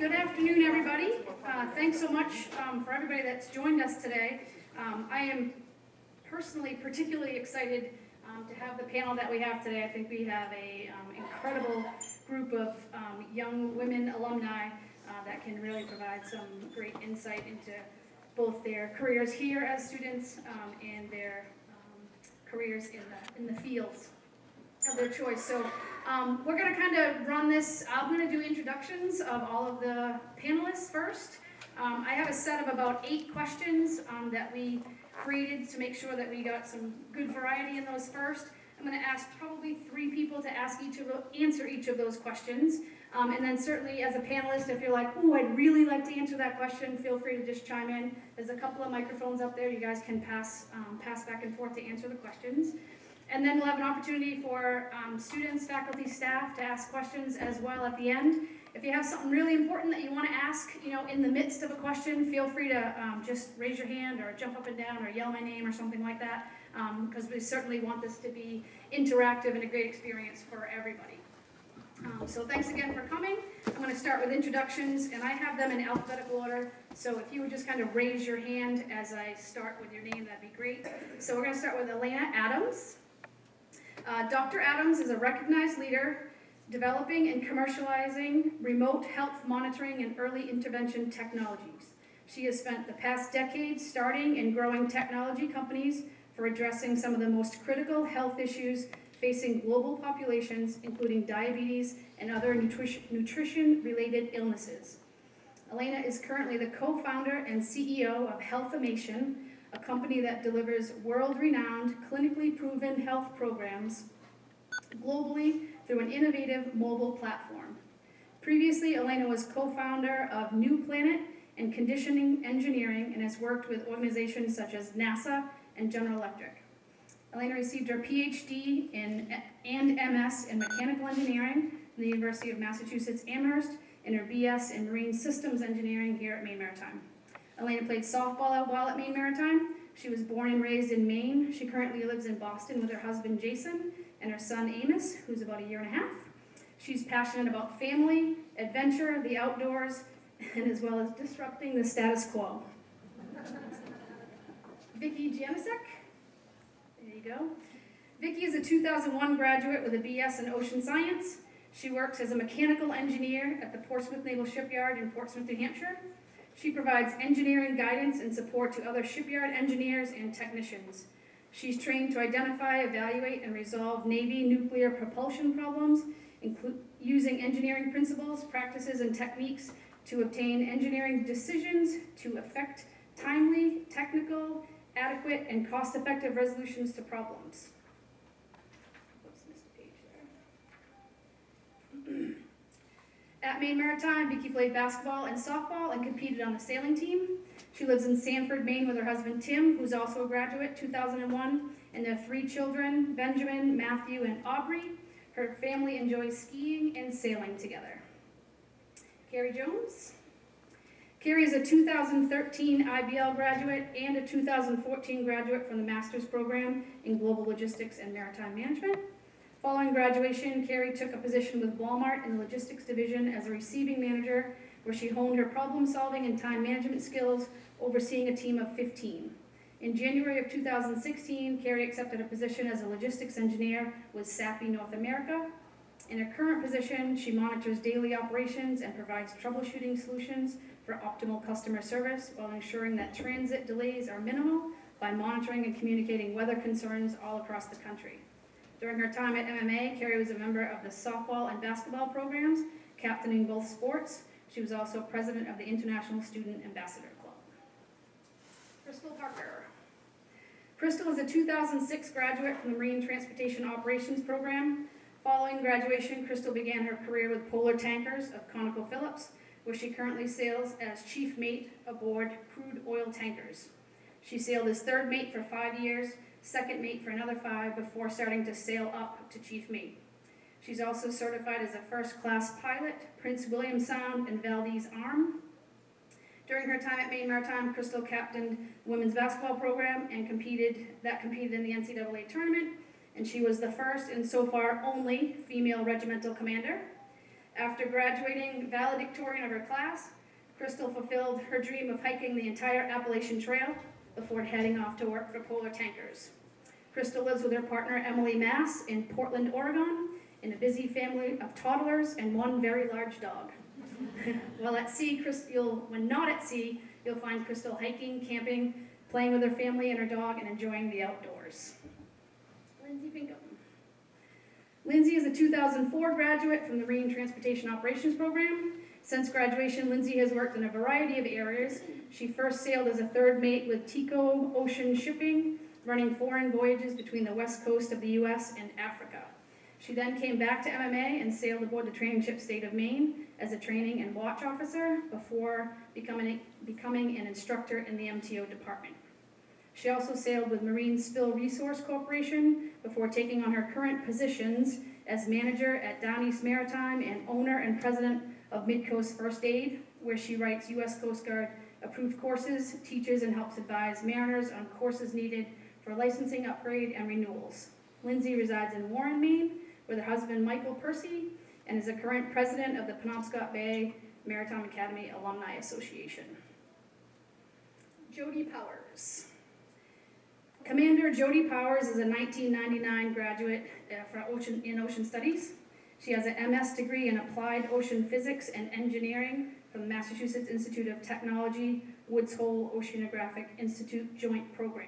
Good afternoon, everybody. Thanks so much for everybody that's joined us today. I am personally particularly excited to have the panel that we have today. I think we have a incredible group of young women alumni that can really provide some great insight into both their careers here as students and their careers in the fields of their choice. So we're going to kind of run this. I'm going to do introductions of all of the panelists first. I have a set of about 8 questions that we created to make sure that we got some good variety in those first. I'm going to ask probably 3 people to answer each of those questions. And then certainly as a panelist, if you're like, oh, I'd really like to answer that question, feel free to just chime in. There's a couple of microphones up there. You guys can pass back and forth to answer the questions. And then we'll have an opportunity for students, faculty, staff to ask questions as well at the end. If you have something really important that you want to ask, in the midst of a question, feel free to just raise your hand or jump up and down or yell my name or something like that, because we certainly want this to be interactive and a great experience for everybody. So thanks again for coming. I'm going to start with introductions, and I have them in alphabetical order. So if you would just kind of raise your hand as I start with your name, that'd be great. So we're going to start with Elena Adams. Dr. Adams is a recognized leader developing and commercializing remote health monitoring and early intervention technologies. She has spent the past decade starting and growing technology companies for addressing some of the most critical health issues facing global populations, including diabetes and other nutrition-related illnesses. Elena is currently the co-founder and CEO of Healthimation, a company that delivers world-renowned, clinically proven health programs globally through an innovative mobile platform. Previously, Elena was co-founder of New Planet and Conditioning Engineering and has worked with organizations such as NASA and General Electric. Elena received her PhD and MS in Mechanical Engineering from the University of Massachusetts Amherst and her BS in Marine Systems Engineering here at Maine Maritime. Elena played softball while at Maine Maritime. She was born and raised in Maine. She currently lives in Boston with her husband Jason and her son Amos, who's about 1.5 years. She's passionate about family, adventure, the outdoors, and as well as disrupting the status quo. Vicki Janicek. There you go. Vicki is a 2001 graduate with a BS in Ocean Science. She works as a mechanical engineer at the Portsmouth Naval Shipyard in Portsmouth, New Hampshire. She provides engineering guidance and support to other shipyard engineers and technicians. She's trained to identify, evaluate, and resolve Navy nuclear propulsion problems, using engineering principles, practices, and techniques to obtain engineering decisions to effect timely, technical, adequate, and cost-effective resolutions to problems. Oops, missed a page there. At Maine Maritime, Vicki played basketball and softball and competed on the sailing team. She lives in Sanford, Maine with her husband Tim, who's also a graduate, 2001, and their 3 children, Benjamin, Matthew, and Aubrey. Her family enjoys skiing and sailing together. Carrie Jones. Carrie is a 2013 IBL graduate and a 2014 graduate from the Master's Program in Global Logistics and Maritime Management. Following graduation, Carrie took a position with Walmart in the logistics division as a receiving manager, where she honed her problem-solving and time management skills, overseeing a team of 15. In January of 2016, Carrie accepted a position as a logistics engineer with SAPI North America. In her current position, she monitors daily operations and provides troubleshooting solutions for optimal customer service while ensuring that transit delays are minimal by monitoring and communicating weather concerns all across the country. During her time at MMA, Carrie was a member of the softball and basketball programs, captaining both sports. She was also president of the International Student Ambassador Club. Crystal Parker. Crystal is a 2006 graduate from the Marine Transportation Operations Program. Following graduation, Crystal began her career with Polar Tankers of ConocoPhillips, where she currently sails as chief mate aboard crude oil tankers. She sailed as third mate for 5 years, second mate for another 5, before starting to sail up to chief mate. She's also certified as a first-class pilot, Prince William Sound and Valdez Arm. During her time at Maine Maritime, Crystal captained the women's basketball program and competed in the NCAA tournament, and she was the first and so far only female regimental commander. After graduating valedictorian of her class, Crystal fulfilled her dream of hiking the entire Appalachian Trail before heading off to work for Polar Tankers. Crystal lives with her partner Emily Mass in Portland, Oregon, in a busy family of toddlers and one very large dog. While at sea, when not at sea, you'll find Crystal hiking, camping, playing with her family and her dog, and enjoying the outdoors. Lindsay Pinkham. Lindsay is a 2004 graduate from the Marine Transportation Operations Program. Since graduation, Lindsay has worked in a variety of areas. She first sailed as a third mate with Tico Ocean Shipping, running foreign voyages between the west coast of the U.S. and Africa. She then came back to MMA and sailed aboard the training ship State of Maine as a training and watch officer before becoming an instructor in the MTO department. She also sailed with Marine Spill Resource Corporation before taking on her current positions as manager at Down East Maritime and owner and president of Midcoast First Aid, where she writes U.S. Coast Guard approved courses, teaches and helps advise mariners on courses needed for licensing upgrade and renewals. Lindsay resides in Warren, Maine, with her husband Michael Percy, and is a current president of the Penobscot Bay Maritime Academy Alumni Association. Jody Powers. Commander Jody Powers is a 1999 graduate in Ocean Studies. She has an MS degree in Applied Ocean Physics and Engineering from the Massachusetts Institute of Technology Woods Hole Oceanographic Institute Joint Program.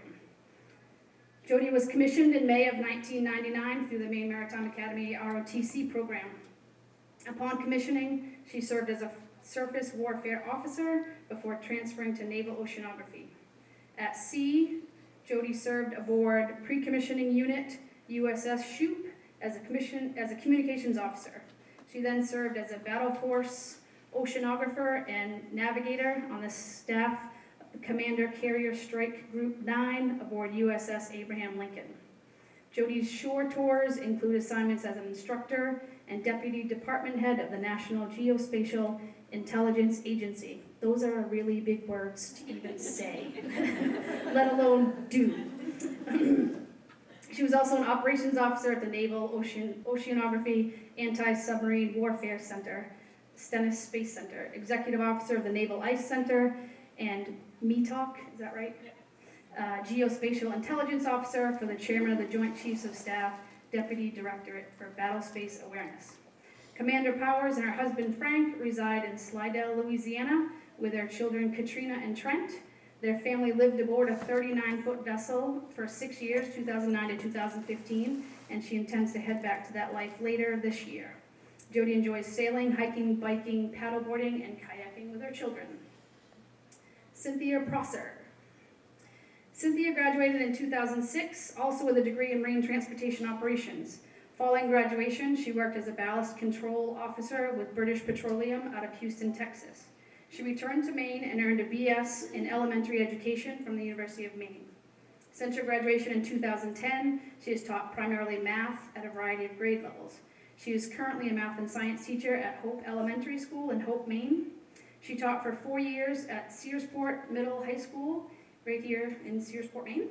Jody was commissioned in May of 1999 through the Maine Maritime Academy ROTC program. Upon commissioning, she served as a surface warfare officer before transferring to naval oceanography. At sea, Jody served aboard pre-commissioning unit USS Shoup as a communications officer. She then served as a battle force oceanographer and navigator on the staff of Commander Carrier Strike Group 9 aboard USS Abraham Lincoln. Jody's shore tours include assignments as an instructor and deputy department head of the National Geospatial Intelligence Agency. Those are really big words to even say, let alone do. She was also an operations officer at the Naval Oceanography Anti-Submarine Warfare Center, Stennis Space Center, executive officer of the Naval Ice Center, and METOC, is that right? Geospatial Intelligence Officer for the Chairman of the Joint Chiefs of Staff, Deputy Directorate for Battlespace Awareness. Commander Powers and her husband Frank reside in Slidell, Louisiana, with their children Katrina and Trent. Their family lived aboard a 39-foot vessel for 6 years, 2009 to 2015, and she intends to head back to that life later this year. Jody enjoys sailing, hiking, biking, paddleboarding, and kayaking with her children. Cynthia Prosser. Cynthia graduated in 2006, also with a degree in marine transportation operations. Following graduation, she worked as a ballast control officer with British Petroleum out of Houston, Texas. She returned to Maine and earned a BS in elementary education from the University of Maine. Since her graduation in 2010, she has taught primarily math at a variety of grade levels. She is currently a math and science teacher at Hope Elementary School in Hope, Maine. She taught for 4 years at Searsport Middle High School, right here in Searsport, Maine,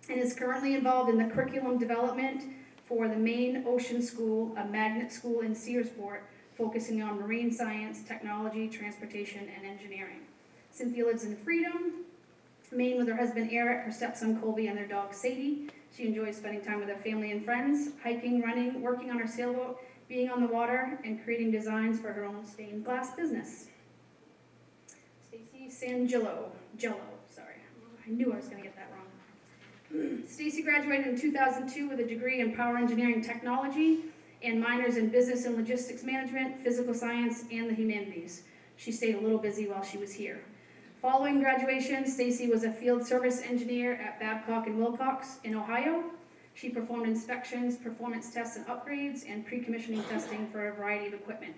and is currently involved in the curriculum development for the Maine Ocean School, a magnet school in Searsport, focusing on marine science, technology, transportation, and engineering. Cynthia lives in Freedom, Maine, with her husband Eric, her stepson Colby, and their dog Sadie. She enjoys spending time with her family and friends, hiking, running, working on her sailboat, being on the water, and creating designs for her own stained glass business. Stacy Sangillo, I knew I was going to get that wrong. Stacy graduated in 2002 with a degree in power engineering technology and minors in business and logistics management, physical science, and the humanities. She stayed a little busy while she was here. Following graduation, Stacy was a field service engineer at Babcock and Wilcox in Ohio. She performed inspections, performance tests and upgrades, and pre-commissioning testing for a variety of equipment.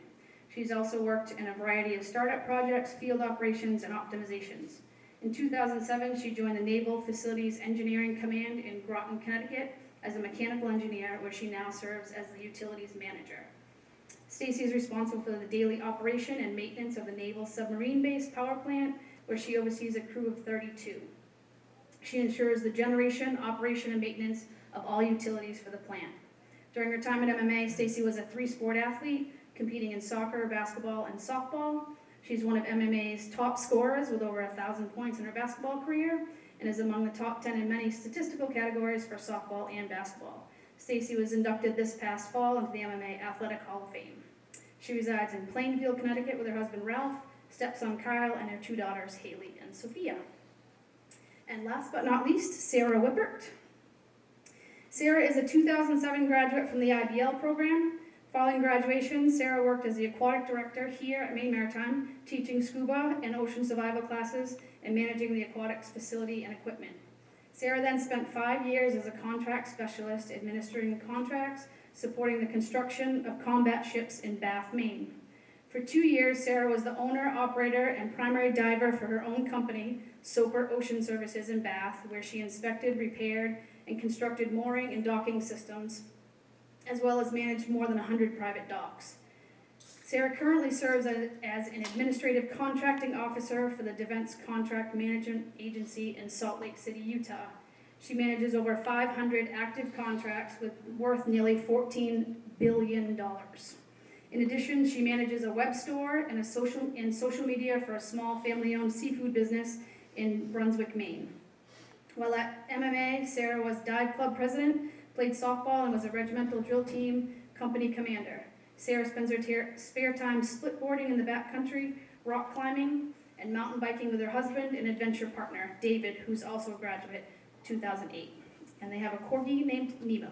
She's also worked in a variety of startup projects, field operations, and optimizations. In 2007, she joined the Naval Facilities Engineering Command in Groton, Connecticut as a mechanical engineer, where she now serves as the utilities manager. Stacy is responsible for the daily operation and maintenance of the Naval submarine-based power plant, where she oversees a crew of 32. She ensures the generation, operation, and maintenance of all utilities for the plant. During her time at MMA, Stacy was a 3-sport athlete, competing in soccer, basketball, and softball. She's one of MMA's top scorers with over 1,000 points in her basketball career and is among the top 10 in many statistical categories for softball and basketball. Stacy was inducted this past fall into the MMA Athletic Hall of Fame. She resides in Plainfield, Connecticut with her husband Ralph, stepson Kyle, and her 2 daughters Haley and Sophia. And last but not least, Sarah Whippert. Sarah is a 2007 graduate from the IBL program. Following graduation, Sarah worked as the aquatic director here at Maine Maritime, teaching scuba and ocean survival classes and managing the aquatics facility and equipment. Sarah then spent 5 years as a contract specialist administering contracts, supporting the construction of combat ships in Bath, Maine. For 2 years, Sarah was the owner, operator, and primary diver for her own company, Soper Ocean Services in Bath, where she inspected, repaired, and constructed mooring and docking systems, as well as managed more than 100 private docks. Sarah currently serves as an administrative contracting officer for the Defense Contract Management Agency in Salt Lake City, Utah. She manages over 500 active contracts worth nearly $14 billion. In addition, she manages a web store and social media for a small family-owned seafood business in Brunswick, Maine. While at MMA, Sarah was dive club president, played softball, and was a regimental drill team company commander. Sarah spends her spare time splitboarding in the backcountry, rock climbing, and mountain biking with her husband and adventure partner, David, who's also a graduate, 2008. And they have a corgi named Nemo.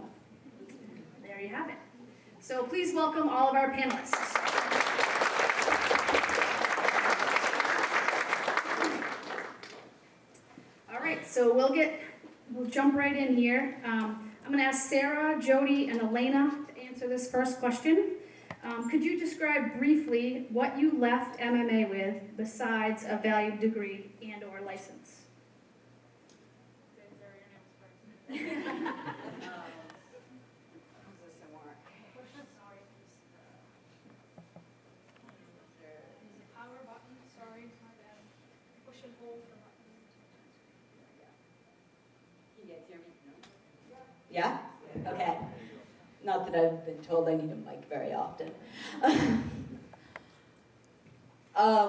There you have it. So please welcome all of our panelists. All right, so we'll jump right in here. I'm going to ask Sarah, Jody, and Elena to answer this first question. Could you describe briefly what you left MMA with besides a valued degree and or license? Yeah? Okay. Not that I've been told I need a mic very often.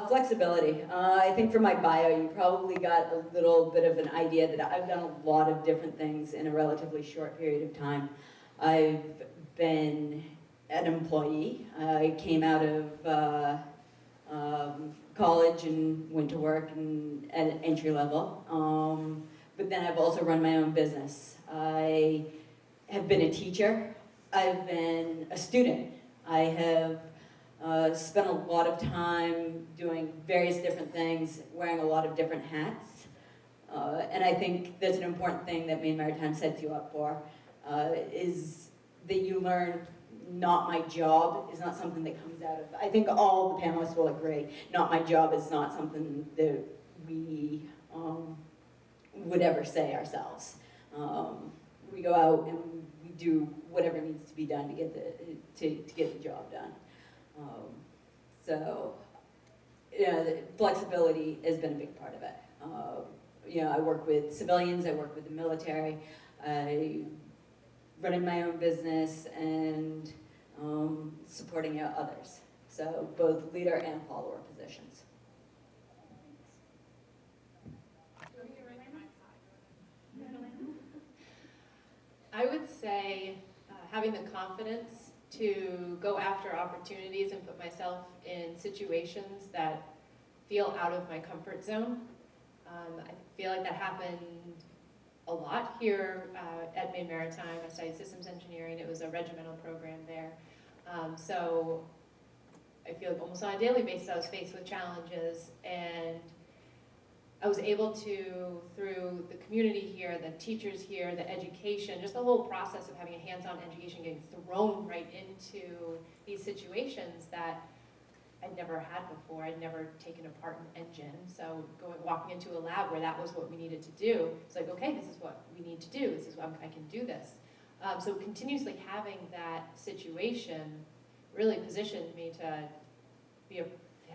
Flexibility. I think from my bio, you probably got a little bit of an idea that I've done a lot of different things in a relatively short period of time. I've been an employee. I came out of college and went to work at entry level. But then I've also run my own business. I have been a teacher. I've been a student. I have spent a lot of time doing various different things, wearing a lot of different hats. And I think that's an important thing that Maine Maritime sets you up for, is that you learn not my job is not something that comes out of, I think all the panelists will agree, not my job is not something that we would ever say ourselves. We go out and we do whatever needs to be done to get the job done. So, the flexibility has been a big part of it. I work with civilians, I work with the military, I running my own business and supporting others. So both leader and follower positions. I would say having the confidence to go after opportunities and put myself in situations that feel out of my comfort zone. I feel like that happened a lot here at Maine Maritime. I studied systems engineering. It was a regimental program there. So I feel like almost on a daily basis I was faced with challenges, and I was able to, through the community here, the teachers here, the education, just the whole process of having a hands-on education, getting thrown right into these situations that I'd never had before. I'd never taken apart an engine. So walking into a lab where that was what we needed to do, it's like, okay, this is what we need to do. This is what I can do this. So continuously having that situation really positioned me to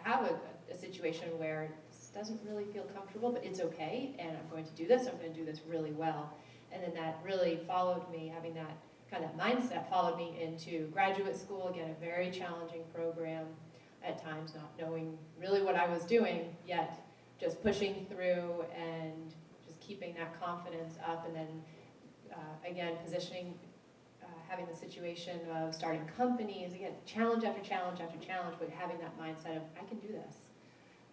have a situation where this doesn't really feel comfortable, but it's okay, and I'm going to do this. I'm going to do this really well. And then that really followed me, having that kind of mindset followed me into graduate school, again, a very challenging program at times, not knowing really what I was doing, yet just pushing through and just keeping that confidence up, and then again, positioning, having the situation of starting companies, again, challenge after challenge after challenge, but having that mindset of, I can do this.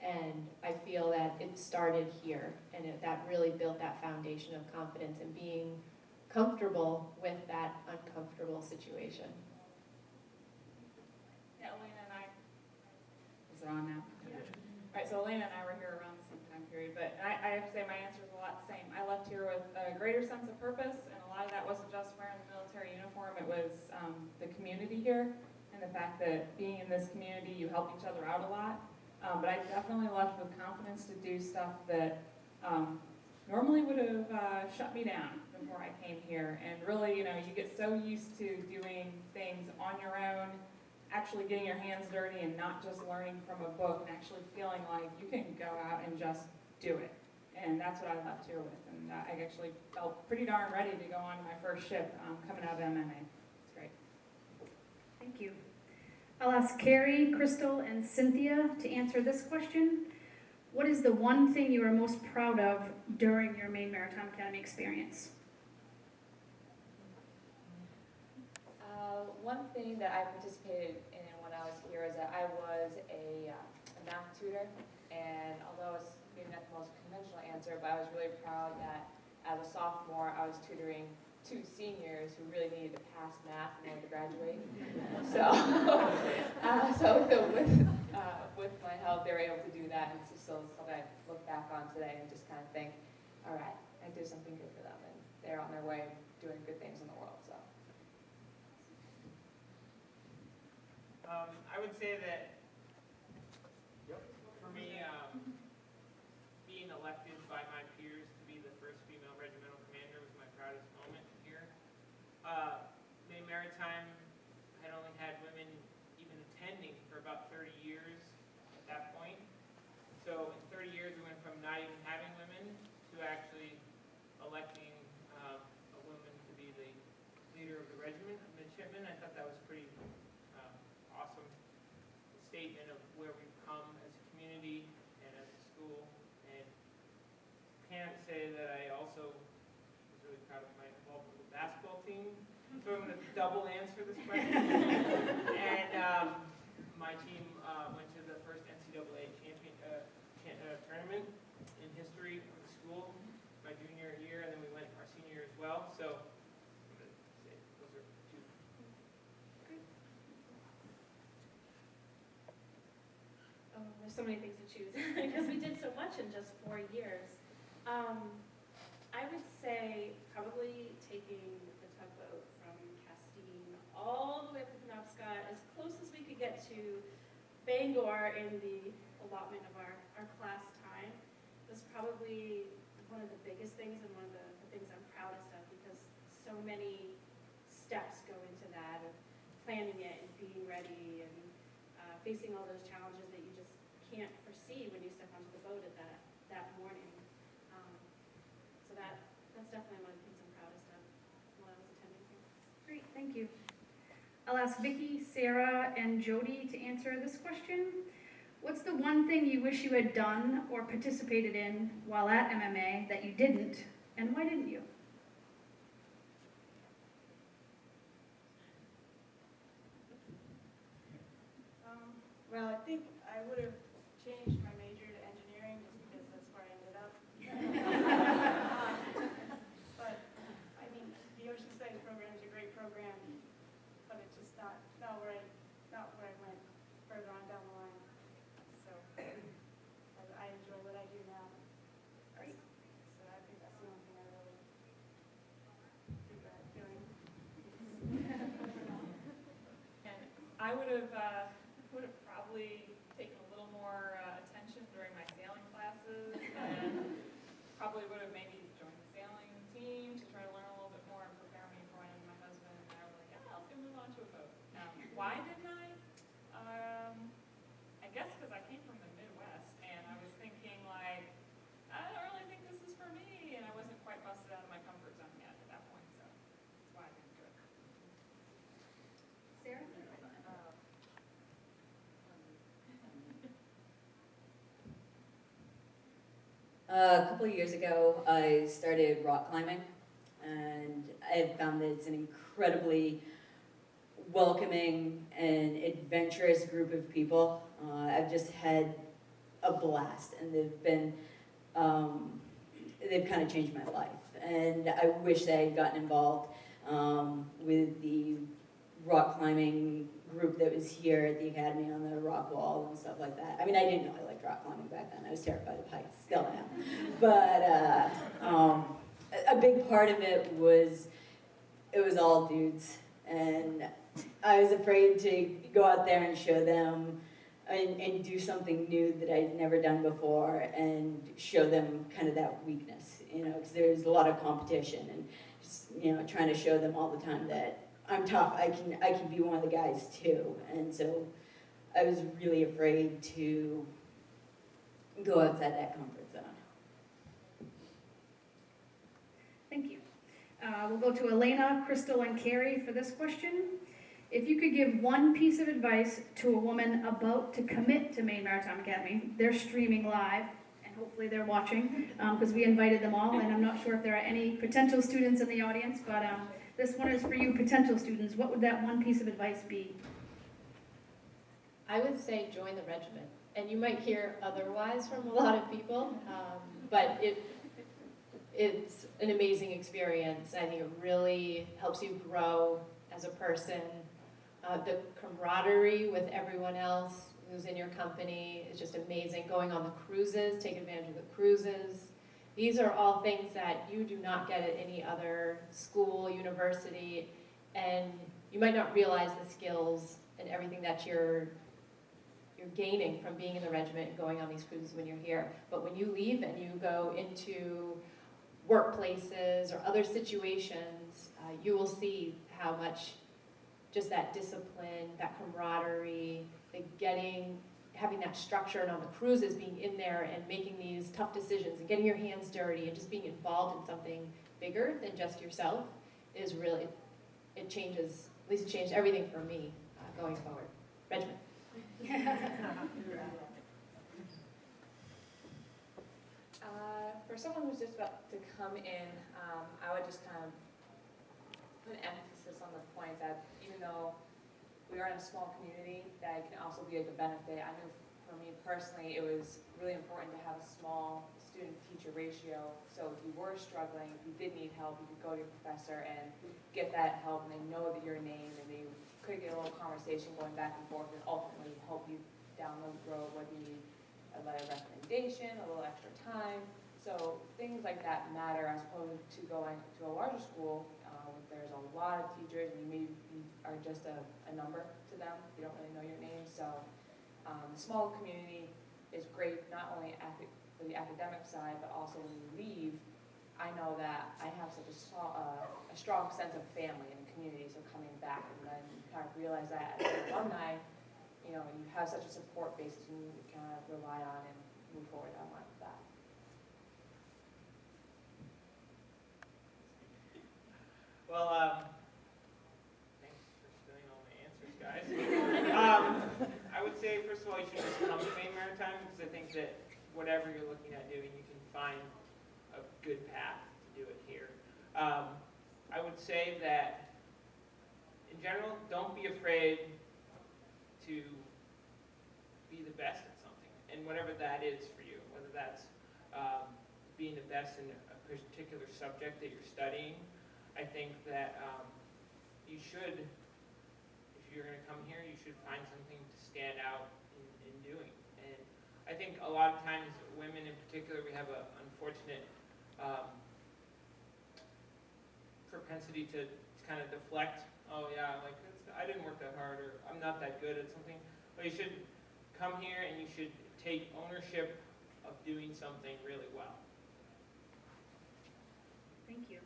And I feel that it started here, and that really built that foundation of confidence and being comfortable with that uncomfortable situation. Yeah, Elena and I, is it on now? Yeah. All right, so Elena and I were here around the same time period, but I have to say my answer is a lot the same. I left here with a greater sense of purpose, and a lot of that wasn't just wearing the military uniform, it was the community here, and the fact that being in this community, you help each other out a lot. But I definitely left with confidence to do stuff that normally would have shut me down before I came here. And really, you know, you get so used to doing things on your own, actually getting your hands dirty and not just learning from a book, and actually feeling like you can go out and just do it. And that's what I left here with. And I actually felt pretty darn ready to go on to my first ship coming out of MMA. It's great. Thank you. I'll ask Carrie, Crystal, and Cynthia to answer this question. What is the one thing you are most proud of during your Maine Maritime Academy experience? One thing that I participated in when I was here is that I was a math tutor, and although it's maybe not the most conventional answer, but I was really proud that as a sophomore I was tutoring 2 seniors who really needed to pass math in order to graduate. With my help, they were able to do that, and it's still something I look back on today and just kind of think, all right, I did something good for them, and they're on their way doing good things in the world. So. I would say that for me, being elected by my peers to be the first female regimental commander was my proudest moment here. Maine Maritime had only had women even attending for about 30 years at that point. So in 30 years we went from not even having women to actually electing a woman to be the leader of the regiment of midshipmen. I thought that was pretty awesome statement of where we've come as a community and as a school. And can't say that I also was really proud of my involvement with the basketball team. So I'm going to double answer this question. And my team went to the first NCAA tournament in history of the school my junior year, and then we went our senior year as well. So I'm going to say those are 2. Oh, there's so many things to choose because we did so much in just 4 years. I would say probably taking the tugboat from Castine all the way up to Penobscot, as close as we could get to Bangor in the allotment of our class time, was probably one of the biggest things and one of the things I'm proudest of, because so many steps go into that, of planning it and being ready and facing all those challenges that you just can't foresee when you step onto the boat at that morning. So that's definitely one of the things I'm proudest of when I was attending here. Great, thank you. I'll ask Vicki, Sarah, and Jody to answer this question. What's the one thing you wish you had done or participated in while at MMA that you didn't, and why didn't you? Well, I think I would have changed my major to engineering just because that's where I ended up. But, I mean, the Ocean Studies program is a great program, but it's just not where I went further on down the line. So, I enjoy what I do now. Great. So I think that's the only thing I really regret doing. And I would have probably taken a little more attention during my sailing classes, and probably would have maybe joined the sailing team to try to learn a little bit more and prepare me for when my husband and I were like, yeah, let's go move on to a boat. Why didn't I? I guess because I came from the Midwest, and I was thinking like, I don't really think this is for me, and I wasn't quite busted out of my comfort zone yet at that point, so that's why I didn't do it. A couple of years ago, I started rock climbing, and I found that it's an incredibly welcoming and adventurous group of people. I've just had a blast, and they've kind of changed my life. And I wish that I had gotten involved with the rock climbing group that was here at the academy on the rock wall and stuff like that. I mean, I didn't know I liked rock climbing back then. I was terrified of heights, still am. But a big part of it was all dudes, and I was afraid to go out there and show them and do something new that I'd never done before and show them kind of that weakness, because there's a lot of competition, and just, trying to show them all the time that I'm tough, I can be one of the guys too. And so I was really afraid to go outside that comfort zone. Thank you. We'll go to Elena, Crystal, and Carrie for this question. If you could give one piece of advice to a woman about to commit to Maine Maritime Academy, they're streaming live, and hopefully they're watching, because we invited them all, and I'm not sure if there are any potential students in the audience, but this one is for you potential students. What would that one piece of advice be? I would say join the regiment. And you might hear otherwise from a lot of people, but it's an amazing experience. I think it really helps you grow as a person. The camaraderie with everyone else who's in your company is just amazing. Going on the cruises, take advantage of the cruises. These are all things that you do not get at any other school, university, and you might not realize the skills and everything that you're gaining from being in the regiment and going on these cruises when you're here. But when you leave and you go into workplaces or other situations, you will see how much just that discipline, that camaraderie, having that structure, and on the cruises, being in there and making these tough decisions and getting your hands dirty and just being involved in something bigger than just yourself is really, it changes, at least it changed everything for me going forward. Regiment. For someone who's just about to come in, I would just kind of put an emphasis on the point that even though we are in a small community, that it can also be like a benefit. I know for me personally, it was really important to have a small student-teacher ratio. So if you were struggling, if you did need help, you could go to your professor and get that help, and they know that you're named, and they could get a little conversation going back and forth, and ultimately help you down the road, whether you need a letter of recommendation, a little extra time. So things like that matter, as opposed to going to a larger school where there's a lot of teachers and you are just a number to them. You don't really know your name. So the small community is great, not only for the academic side, but also when you leave, I know that I have such a strong sense of family and community. So coming back, and then you kind of realize that as an alumni, you have such a support base that you can kind of rely on and move forward on with that. Well, thanks for stealing all my answers, guys. I would say, first of all, you should just come to Maine Maritime, because I think that whatever you're looking at doing, you can find a good path to do it here. I would say that, in general, don't be afraid to be the best at something, and whatever that is for you, whether that's being the best in a particular subject that you're studying. I think that you should, if you're going to come here, you should find something to stand out in doing. And I think a lot of times, women in particular, we have an unfortunate propensity to kind of deflect. Oh yeah, like I didn't work that hard, or I'm not that good at something. But you should come here and you should take ownership of doing something really well. Thank you.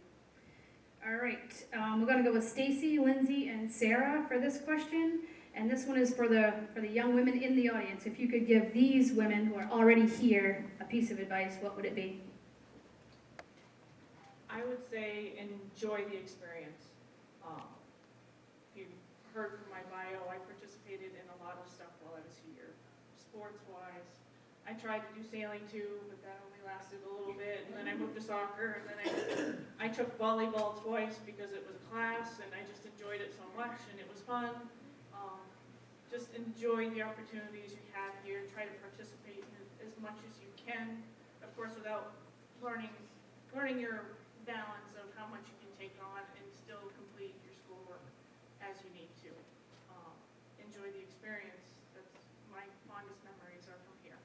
All right, we're going to go with Stacy, Lindsay, and Sarah for this question. And this one is for the young women in the audience. If you could give these women who are already here a piece of advice, what would it be? I would say enjoy the experience. If you heard from my bio, I participated in a lot of stuff while I was here, sports-wise, I tried to do sailing too, but that only lasted a little bit, and then I moved to soccer, and then I took volleyball twice because it was a class, and I just enjoyed it so much, and it was fun. Just enjoy the opportunities you have here, try to participate in as much as you can, of course without learning your balance of how much you can take on and still complete your schoolwork as you need to. Enjoy the experience. That's my fondest memories are from here.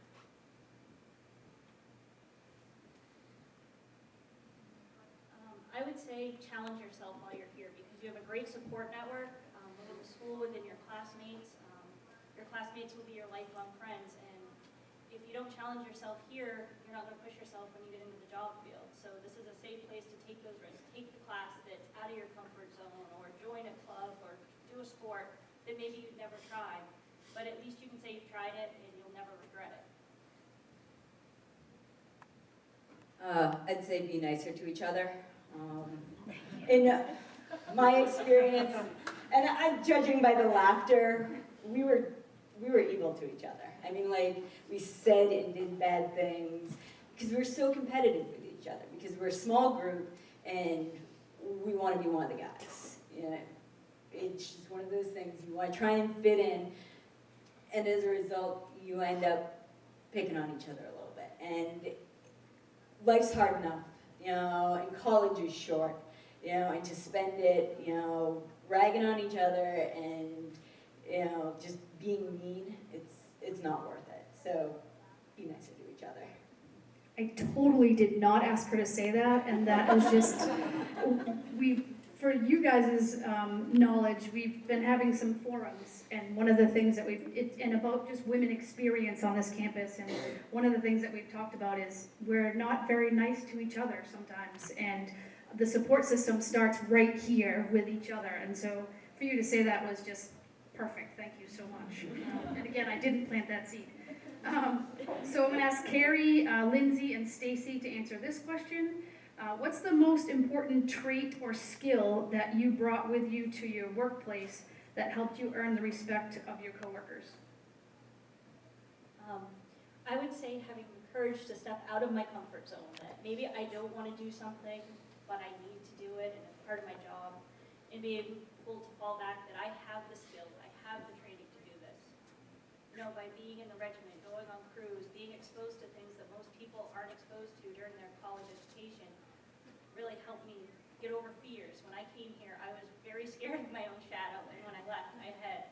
I would say challenge yourself while you're here because you have a great support network within the school, within your classmates. Your classmates will be your lifelong friends, and if you don't challenge yourself here, you're not going to push yourself when you get into the job field. So this is a safe place to take those risks. Take the class that's out of your comfort zone, or join a club, or do a sport that maybe you'd never tried. But at least you can say you've tried it and you'll never regret it. I'd say be nicer to each other. In my experience, and I'm judging by the laughter, we were evil to each other. I mean, like, we said and did bad things because we're so competitive with each other, because we're a small group and we want to be one of the guys. You know, it's just one of those things. You want to try and fit in, and as a result, you end up picking on each other a little bit. And life's hard enough, you know, and college is short, you know, and to spend it, you know, ragging on each other and, you know, just being mean, it's not worth it. So be nicer to each other. I totally did not ask her to say that, and that was just, for you guys' knowledge, we've been having some forums, and one of the things that and about just women experience on this campus, and one of the things that we've talked about is we're not very nice to each other sometimes, and the support system starts right here with each other, and so for you to say that was just perfect. Thank you so much. And again, I didn't plant that seed. So I'm going to ask Carrie, Lindsay, and Stacy to answer this question. What's the most important trait or skill that you brought with you to your workplace that helped you earn the respect of your coworkers? I would say having the courage to step out of my comfort zone, that maybe I don't want to do something, but I need to do it, and it's part of my job, and be able to fall back that I have the skills, I have the training to do this. You know, by being in the regiment, going on crews, being exposed to things that most people aren't exposed to during their college education, really helped me get over fears. When I came here, I was very scared of my own shadow, and when I left, I had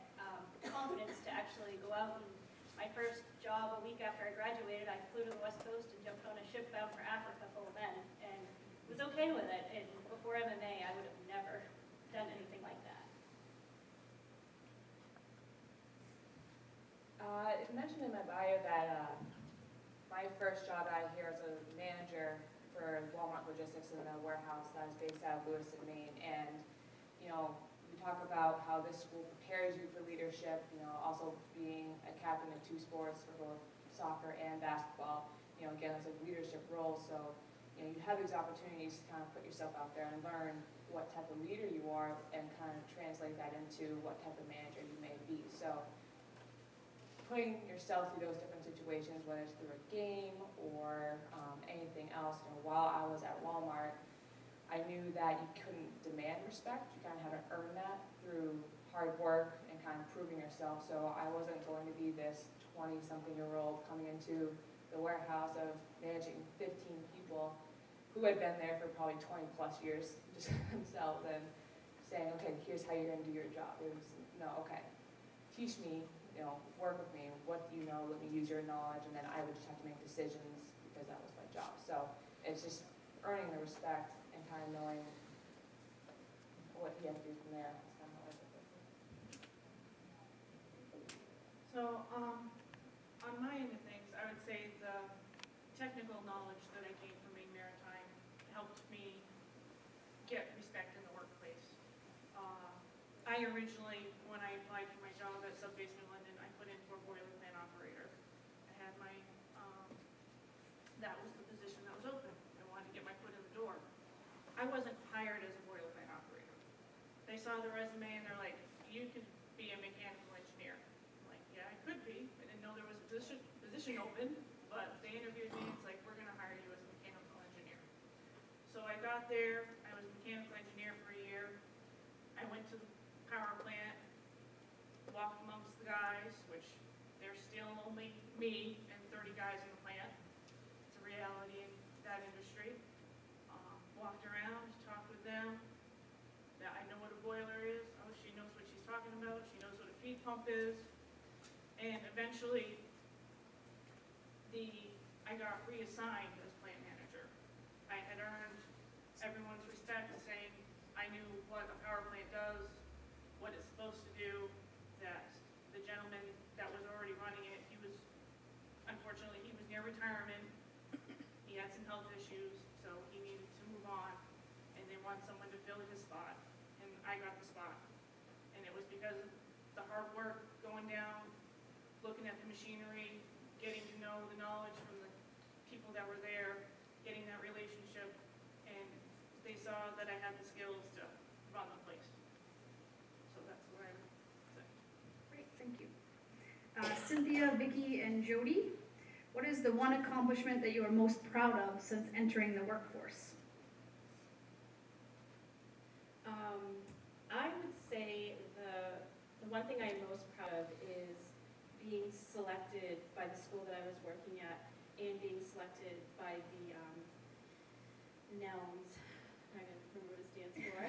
confidence to actually go out. And my first job a week after I graduated, I flew to the West Coast and jumped on a ship bound for Africa full of men, and was okay with it. And before MMA, I would have never done anything like that. It mentioned in my bio that my first job out here as a manager for Walmart Logistics in a warehouse that is based out of Lewiston, Maine. And, you know, we talk about how this school prepares you for leadership, you know, also being a captain of 2 sports for both soccer and basketball, you know, again, it's a leadership role. So, you know, you have these opportunities to kind of put yourself out there and learn what type of leader you are and kind of translate that into what type of manager you may be. So putting yourself through those different situations, whether it's through a game or anything else, you know, while I was at Walmart, I knew that you couldn't demand respect. You kind of had to earn that through hard work and kind of proving yourself. So I wasn't going to be this 20-something-year-old coming into the warehouse of managing 15 people who had been there for probably 20 plus years just themselves and saying, okay, here's how you're going to do your job. It was, no, okay, teach me, you know, work with me, what do you know, let me use your knowledge, and then I would just have to make decisions because that was my job. So it's just earning the respect and kind of knowing what you have to do from there. That's kind of how I did it. So on my end of things, I would say the technical knowledge that I gained from Maine Maritime helped me get respect in the workplace. I originally, when I applied for my job at Subbase New London, I put in for boiler plant operator. I had my, that was the position that was open. I wanted to get my foot in the door. I wasn't hired as a boiler plant operator. They saw the resume and they're like, you could be a mechanical engineer. I'm like, yeah, I could be. I didn't know there was a position open. but they interviewed me, it's like, we're gonna hire you as a mechanical engineer. So I got there, I was a mechanical engineer for a year. I went to the power plant, walked amongst the guys, which there's still only me and 30 guys in the plant. It's a reality in that industry. Walked around, talked with them. Now I know what a boiler is. Oh, she knows what she's talking about. She knows what a feed pump is. And eventually, I got reassigned as plant manager. I had earned everyone's respect, saying I knew what a power plant does, what it's supposed to do, that the gentleman that was already running it, unfortunately, he was near retirement. He had some health issues, so he needed to move on, and they want someone to fill his spot, and I got the spot. And it was because of the hard work, going down, looking at the machinery, getting to know the knowledge from the people that were there, getting that relationship, and they saw that I had the skills to run the place. So that's what I would say. Great, thank you. Cynthia, Vicky, and Jody, what is the one accomplishment that you are most proud of since entering the workforce? I would say the one thing I'm most proud of is being selected by the school that I was working at and being selected by the NELMS, I don't remember what it stands for,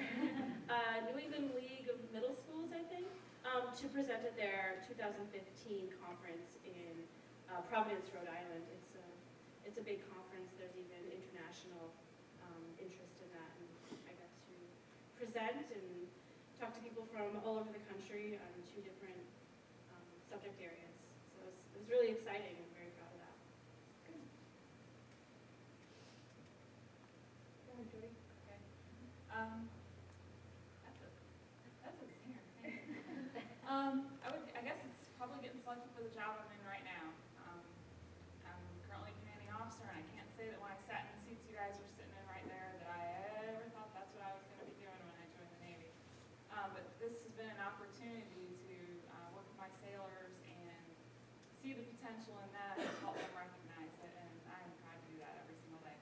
New England League of Middle Schools, I think, to present at their 2015 conference in Providence, Rhode Island. It's a big conference. There's even international interest in that, and I got to present and talk to people from all over the country on 2 different subject areas. So it was really exciting. I'm very proud of that. Go ahead, Jody. Okay. That's a zinger. I guess it's probably getting selected for the job I'm in right now. I'm currently commanding officer, and I can't say that when I sat in the seats you guys were sitting in right there that I ever thought that's what I was going to be doing when I joined the Navy. But this has been an opportunity to work with my sailors and see the potential in that and help them recognize it, and I am proud to do that every single day.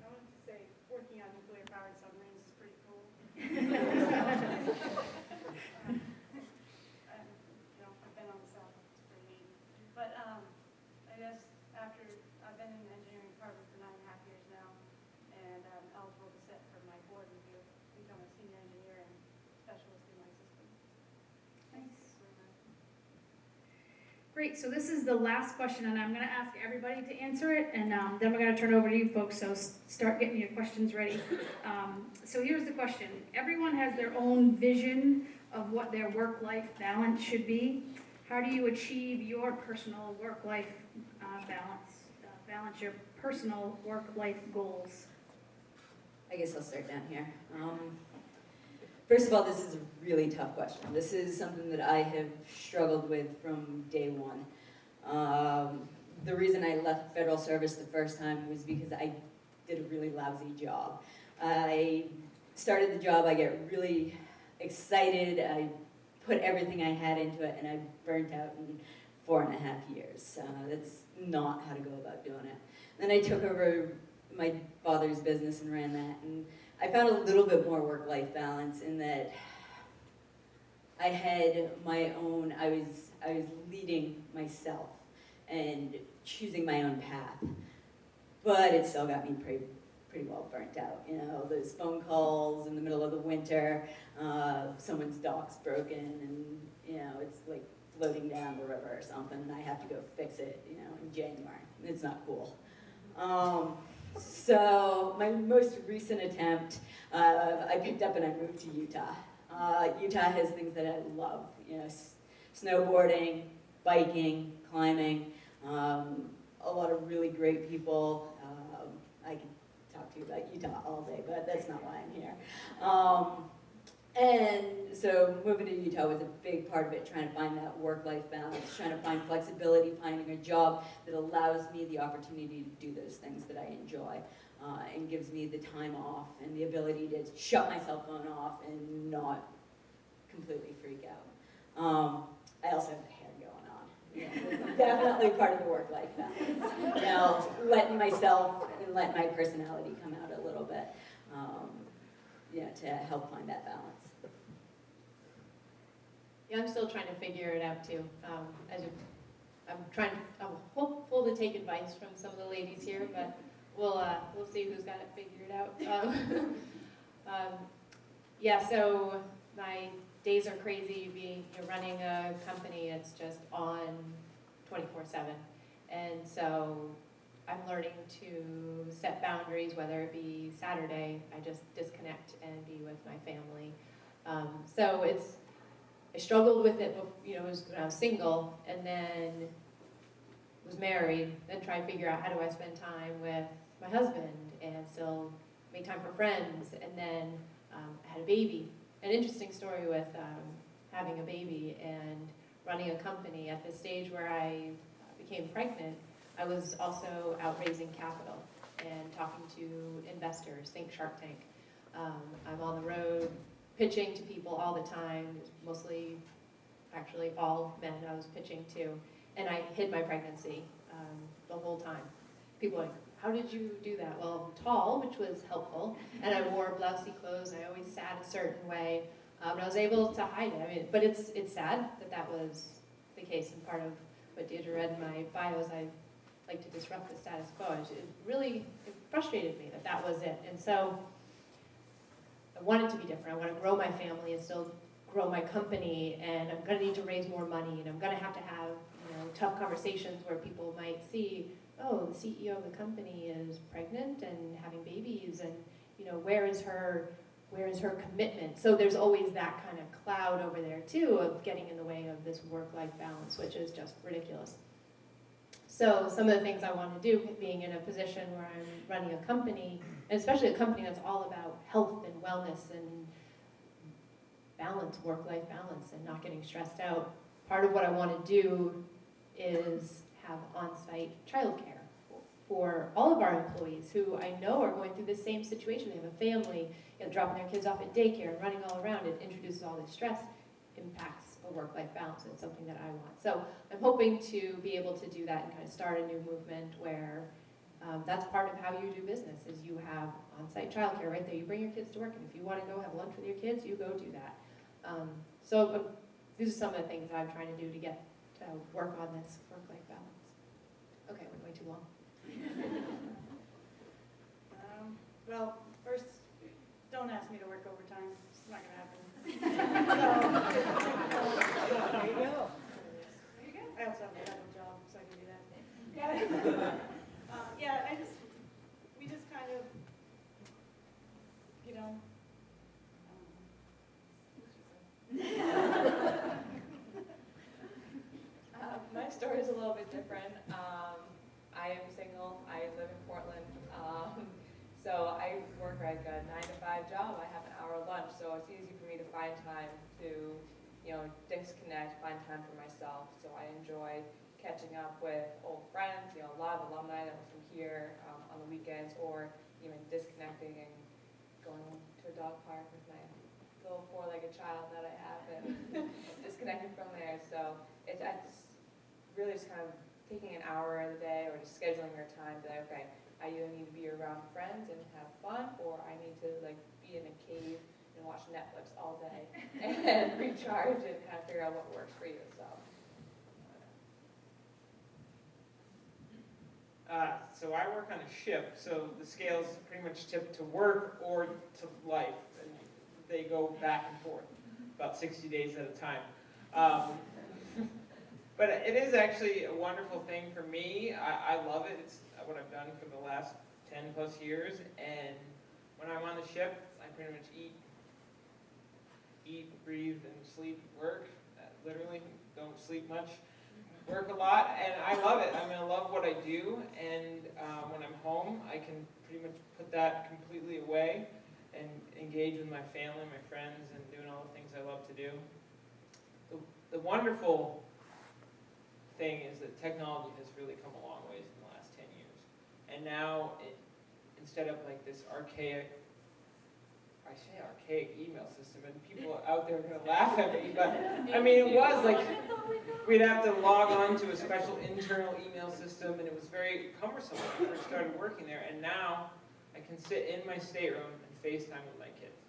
I wanted to say, working on nuclear-powered submarines is pretty cool. I've been on the south, it's pretty neat. But I guess after, I've been in the engineering department for 9.5 years now, and I'm eligible to sit for my board review, become a senior engineer and specialist in my system. Nice. Great, so this is the last question, and I'm going to ask everybody to answer it, and then we're going to turn it over to you folks, so start getting your questions ready. So here's the question. Everyone has their own vision of what their work-life balance should be. How do you achieve your personal work-life balance your personal work-life goals? I guess I'll start down here. First of all, this is a really tough question. This is something that I have struggled with from day one. The reason I left federal service the first time was because I did a really lousy job. I started the job, I get really excited, I put everything I had into it, and I burnt out in 4.5 years. That's not how to go about doing it. Then I took over my father's business and ran that, and I found a little bit more work-life balance in that I had my own, I was leading myself and choosing my own path, but it still got me pretty well burnt out. You know, those phone calls in the middle of the winter, someone's dock's broken, and you know, it's like floating down the river or something, and I have to go fix it, you know, in January. It's not cool. So my most recent attempt, I picked up and I moved to Utah. Utah has things that I love, you know, snowboarding, biking, climbing, a lot of really great people. I can talk to you about Utah all day, but that's not why I'm here. And so moving to Utah was a big part of it, trying to find that work-life balance, trying to find flexibility, finding a job that allows me the opportunity to do those things that I enjoy, and gives me the time off and the ability to shut my cell phone off and not completely freak out. I also have hair going on. Yeah, it's definitely part of the work-life balance. You know, letting myself and let my personality come out a little bit, to help find that balance. Yeah, I'm still trying to figure it out too. I'm hopeful to take advice from some of the ladies here, but we'll see who's got it figured out. Yeah, so my days are crazy. Running a company, it's just on 24/7, and so I'm learning to set boundaries. Whether it be Saturday, I just disconnect and be with my family. So I struggled with it, it was when I was single, and then was married, then try to figure out how do I spend time with my husband and still make time for friends, and then I had a baby. An interesting story with having a baby and running a company. At the stage where I became pregnant, I was also out raising capital and talking to investors, think Shark Tank. I'm on the road pitching to people all the time, mostly, actually all men I was pitching to, and I hid my pregnancy the whole time. People are like, how did you do that? Well, I'm tall, which was helpful, and I wore blousy clothes, and I always sat a certain way, and I was able to hide it. But it's sad that was the case, and part of what Deirdre read in my bio is I like to disrupt the status quo. It frustrated me that was it, and so I want it to be different. I want to grow my family and still grow my company, and I'm going to need to raise more money, and I'm going to have tough conversations where people might see, oh, the CEO of the company is pregnant and having babies, and where is her commitment? So there's always that kind of cloud over there too of getting in the way of this work-life balance, which is just ridiculous. So some of the things I want to do, being in a position where I'm running a company, and especially a company that's all about health and wellness and balance, work-life balance, and not getting stressed out. Part of what I want to do is have on-site childcare for all of our employees who I know are going through the same situation. They have a family, dropping their kids off at daycare and running all around. It introduces all this stress, impacts a work-life balance. It's something that I want. So I'm hoping to be able to do that and kind of start a new movement where that's part of how you do business, is you have on-site childcare right there. You bring your kids to work, and if you want to go have lunch with your kids, you go do that. These are some of the things I'm trying to do to get to work on this work-life balance. Okay, I went way too long. Well, first, don't ask me to work overtime. It's not going to happen. There you go. I also have a double job, so I can do that. We just kind of, My story is a little bit different. I am single. I live in Portland. So I work like a 9-to-5 job. I have an hour lunch, so it's easy for me to find time to, disconnect, find time for myself. So I enjoy catching up with old friends, a lot of alumni that were from here on the weekends, or even disconnecting and going to a dog park with my little 4-legged child that I have, and disconnecting from there. So I just really just kind of taking an hour of the day, or just scheduling your time to, okay, I either need to be around friends and have fun, or I need to be in a cave and watch Netflix all day and recharge and kind of figure out what works for you. So I work on a ship, so the scales pretty much tip to work or to life, and they go back and forth about 60 days at a time. But it is actually a wonderful thing for me. I love it. It's what I've done for the last 10 plus years, and when I'm on the ship, I pretty much eat, breathe, and sleep, work. Literally, don't sleep much. Work a lot, and I love it. I love what I do, and when I'm home, I can pretty much put that completely away and engage with my family, my friends, and doing all the things I love to do. The wonderful thing is that technology has really come a long ways in the last 10 years. And now, instead of this archaic I say archaic email system, and people out there are going to laugh at me, but I mean, it was like, we'd have to log on to a special internal email system, and it was very cumbersome when I first started working there, and now I can sit in my stateroom and FaceTime with my kids.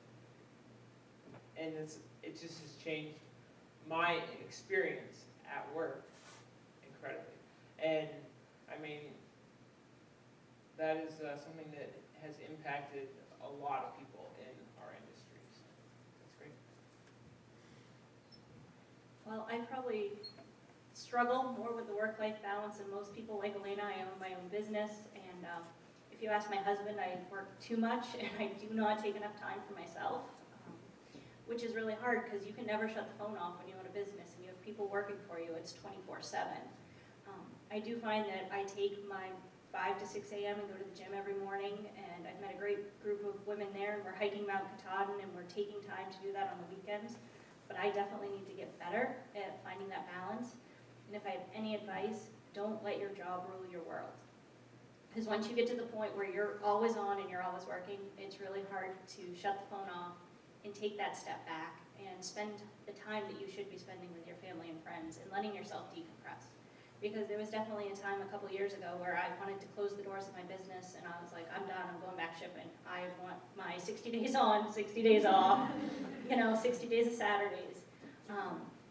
And it just has changed my experience at work incredibly. And I mean, that is something that has impacted a lot of people in our industries. That's great. Well, I probably struggle more with the work-life balance than most people like Elena. I own my own business, and if you ask my husband, I work too much, and I do not take enough time for myself, which is really hard because you can never shut the phone off when you own a business and you have people working for you. It's 24/7. I do find that I take my 5 to 6 a.m. and go to the gym every morning, and I've met a great group of women there, and we're hiking Mount Katahdin, and we're taking time to do that on the weekends. But I definitely need to get better at finding that balance. And if I have any advice, don't let your job rule your world. Because once you get to the point where you're always on and you're always working, it's really hard to shut the phone off and take that step back and spend the time that you should be spending with your family and friends and letting yourself decompress. Because there was definitely a time a couple years ago where I wanted to close the doors of my business, and I was like, I'm done, I'm going back shipping. I want my 60 days on, 60 days off, 60 days of Saturdays.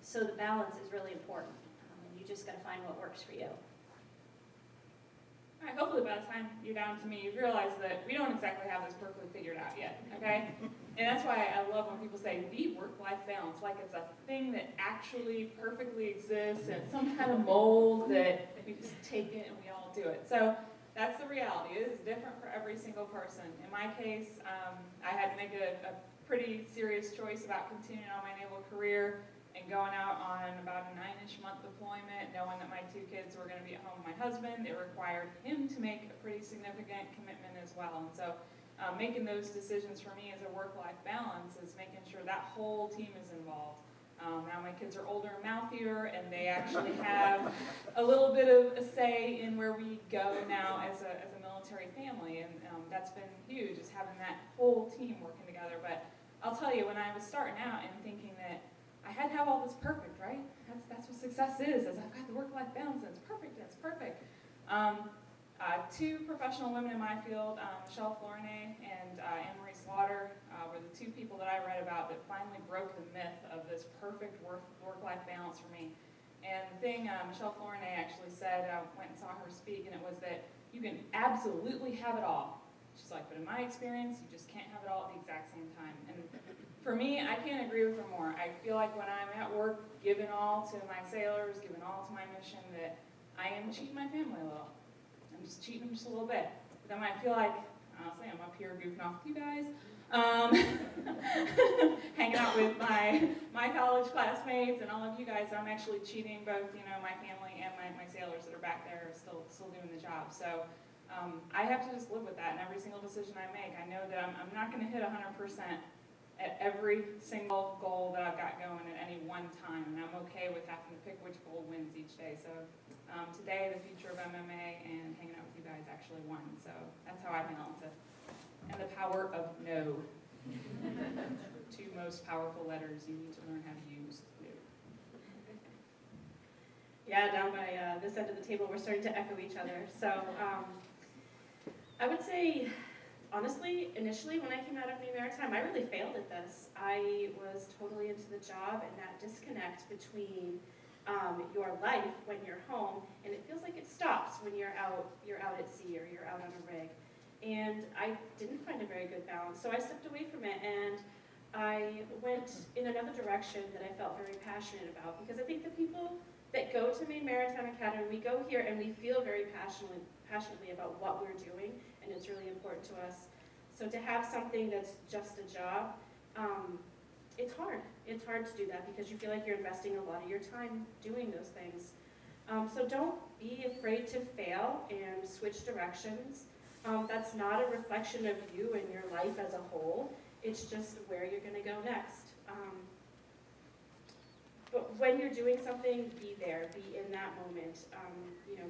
So the balance is really important, and you just got to find what works for you. All right, hopefully by the time you're down to me, you realize that we don't exactly have this perfectly figured out yet, okay? And that's why I love when people say the work-life balance, like it's a thing that actually perfectly exists and some kind of mold that we just take it and we all do it. So that's the reality. It is different for every single person. In my case, I had to make a pretty serious choice about continuing on my naval career and going out on about a 9-ish month deployment, knowing that my 2 kids were going to be at home with my husband. It required him to make a pretty significant commitment as well. And so making those decisions for me as a work-life balance is making sure that whole team is involved. Now my kids are older and mouthier, and they actually have a little bit of a say in where we go now as a military family, and that's been huge, is having that whole team working together. But I'll tell you, when I was starting out and thinking that I had to have all this perfect, right? That's what success is I've got the work-life balance, and it's perfect, it's perfect. 2 professional women in my field, Michelle Alumnae and Anne-Marie Slaughter, were the 2 people that I read about that finally broke the myth of this perfect work-life balance for me. And the thing Michelle Alumnae actually said, I went and saw her speak, and it was that you can absolutely have it all. She's like, but in my experience, you just can't have it all at the exact same time. And for me, I can't agree with her more. I feel like when I'm at work, giving all to my sailors, giving all to my mission, that I am cheating my family a little. I'm just cheating them just a little bit. But then when I feel like, honestly, I'm up here goofing off with you guys, hanging out with my college classmates and all of you guys, I'm actually cheating both, my family and my sailors that are back there still doing the job. So I have to just live with that in every single decision I make. I know that I'm not going to hit 100% at every single goal that I've got going at any one time, and I'm okay with having to pick which goal wins each day. So today, the future of MMA and hanging out with you guys actually won. So that's how I balance it. And the power of no. 2 most powerful letters you need to learn how to use. No. Yeah, down by this end of the table, we're starting to echo each other. So I would say, honestly, initially when I came out of New Maritime, I really failed at this. I was totally into the job, and that disconnect between your life when you're home, and it feels like it stops when you're out at sea or you're out on a rig. And I didn't find a very good balance, so I stepped away from it, and I went in another direction that I felt very passionate about, because I think the people that go to Maine Maritime Academy, we go here and we feel very passionately about what we're doing, and it's really important to us. So to have something that's just a job, it's hard. It's hard to do that because you feel like you're investing a lot of your time doing those things. So don't be afraid to fail and switch directions. That's not a reflection of you and your life as a whole. It's just where you're going to go next. But when you're doing something, be there, be in that moment.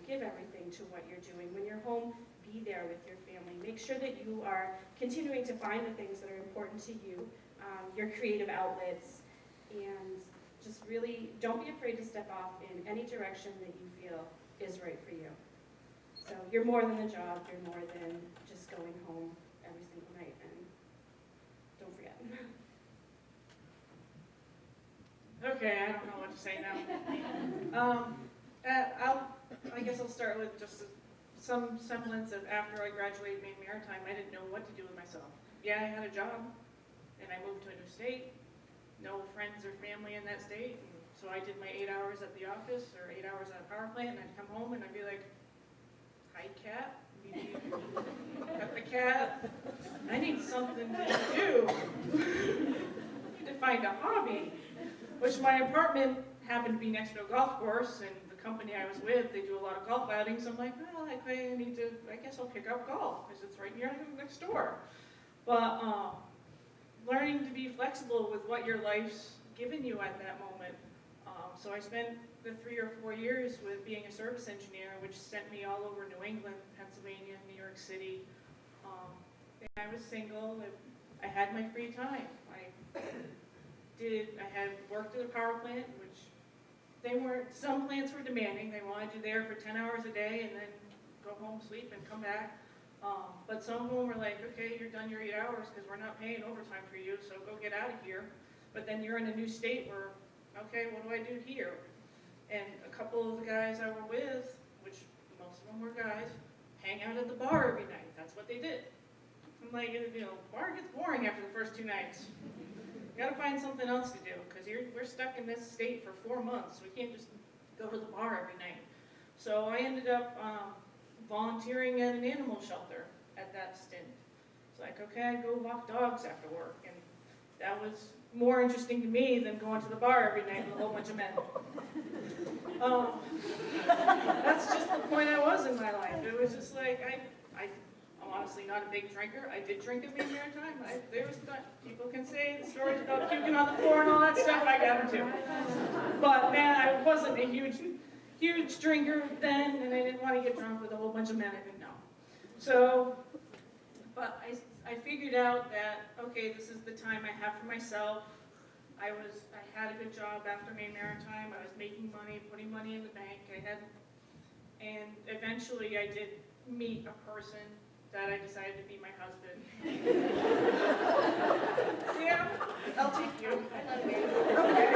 Give everything to what you're doing. When you're home, be there with your family. Make sure that you are continuing to find the things that are important to you, your creative outlets, and just really don't be afraid to step off in any direction that you feel is right for you. So you're more than a job, you're more than just going home every single night, and don't forget. Okay, I don't know what to say now. I guess I'll start with just some semblance of after I graduated Maine Maritime, I didn't know what to do with myself. Yeah, I had a job, and I moved to a new state, no friends or family in that state, and so I did my 8 hours at the office or 8 hours at a power plant, and I'd come home and I'd be like, hi, cat. Got the cat. I need something to do. I need to find a hobby. Which my apartment happened to be next to a golf course, and the company I was with, they do a lot of golf outings. I'm like, well, I guess I'll pick up golf because it's right next door. But learning to be flexible with what your life's given you at that moment. So I spent the 3 or 4 years with being a service engineer, which sent me all over New England, Pennsylvania, New York City. And I was single, and I had my free time. I had worked at a power plant, which some plants were demanding. They wanted you there for 10 hours a day and then go home, sleep, and come back. But some of them were like, okay, you're done your 8 hours because we're not paying overtime for you, so go get out of here. But then you're in a new state where, okay, what do I do here? And a couple of the guys I were with, which most of them were guys, hang out at the bar every night. That's what they did. I'm like, bar gets boring after the first 2 nights. You gotta find something else to do, because we're stuck in this state for 4 months. We can't just go to the bar every night. So I ended up volunteering at an animal shelter at that stint. It's like, okay, I go walk dogs after work, and that was more interesting to me than going to the bar every night with a whole bunch of men. That's just the point I was in my life. It was just like, I'm honestly not a big drinker. I did drink at Maine Maritime. People can say the stories about puking on the floor and all that stuff. I got them too. But man, I wasn't a huge drinker then, and I didn't want to get drunk with a whole bunch of men I didn't know. So, but I figured out that, okay, this is the time I have for myself. I had a good job after Maine Maritime. I was making money, putting money in the bank. And eventually I did meet a person that I decided to be my husband. Yeah, I'll take you. I love you. Okay.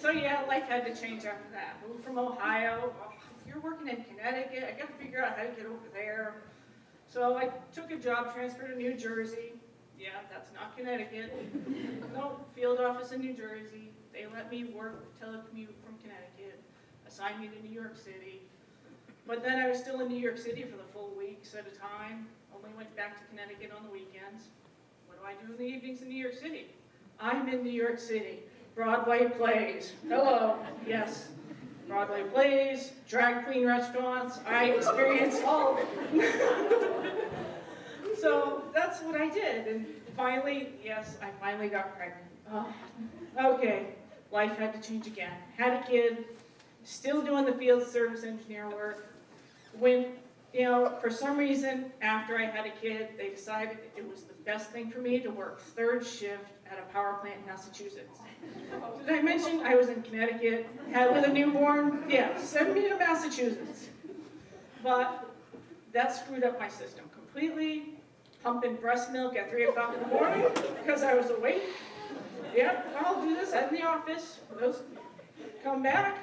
So yeah, life had to change after that. Moved from Ohio. If you're working in Connecticut, I got to figure out how to get over there. So I took a job transfer to New Jersey. Yeah, that's not Connecticut. No, field office in New Jersey. They let me work telecommute from Connecticut, assigned me to New York City. But then I was still in New York City for the full weeks at a time. Only went back to Connecticut on the weekends. What do I do in the evenings in New York City? I'm in New York City. Broadway plays. Hello, yes. Broadway plays, drag queen restaurants. I experienced all of it. So that's what I did. And finally, yes, I finally got pregnant. Oh, okay, life had to change again. Had a kid, still doing the field service engineer work. When, for some reason, after I had a kid, they decided it was the best thing for me to work 3rd shift at a power plant in Massachusetts. Did I mention I was in Connecticut, with a newborn? Yeah, send me to Massachusetts. But that screwed up my system completely. Pumping breast milk at 3 o'clock in the morning because I was awake. Yep, I'll do this at the office. Come back.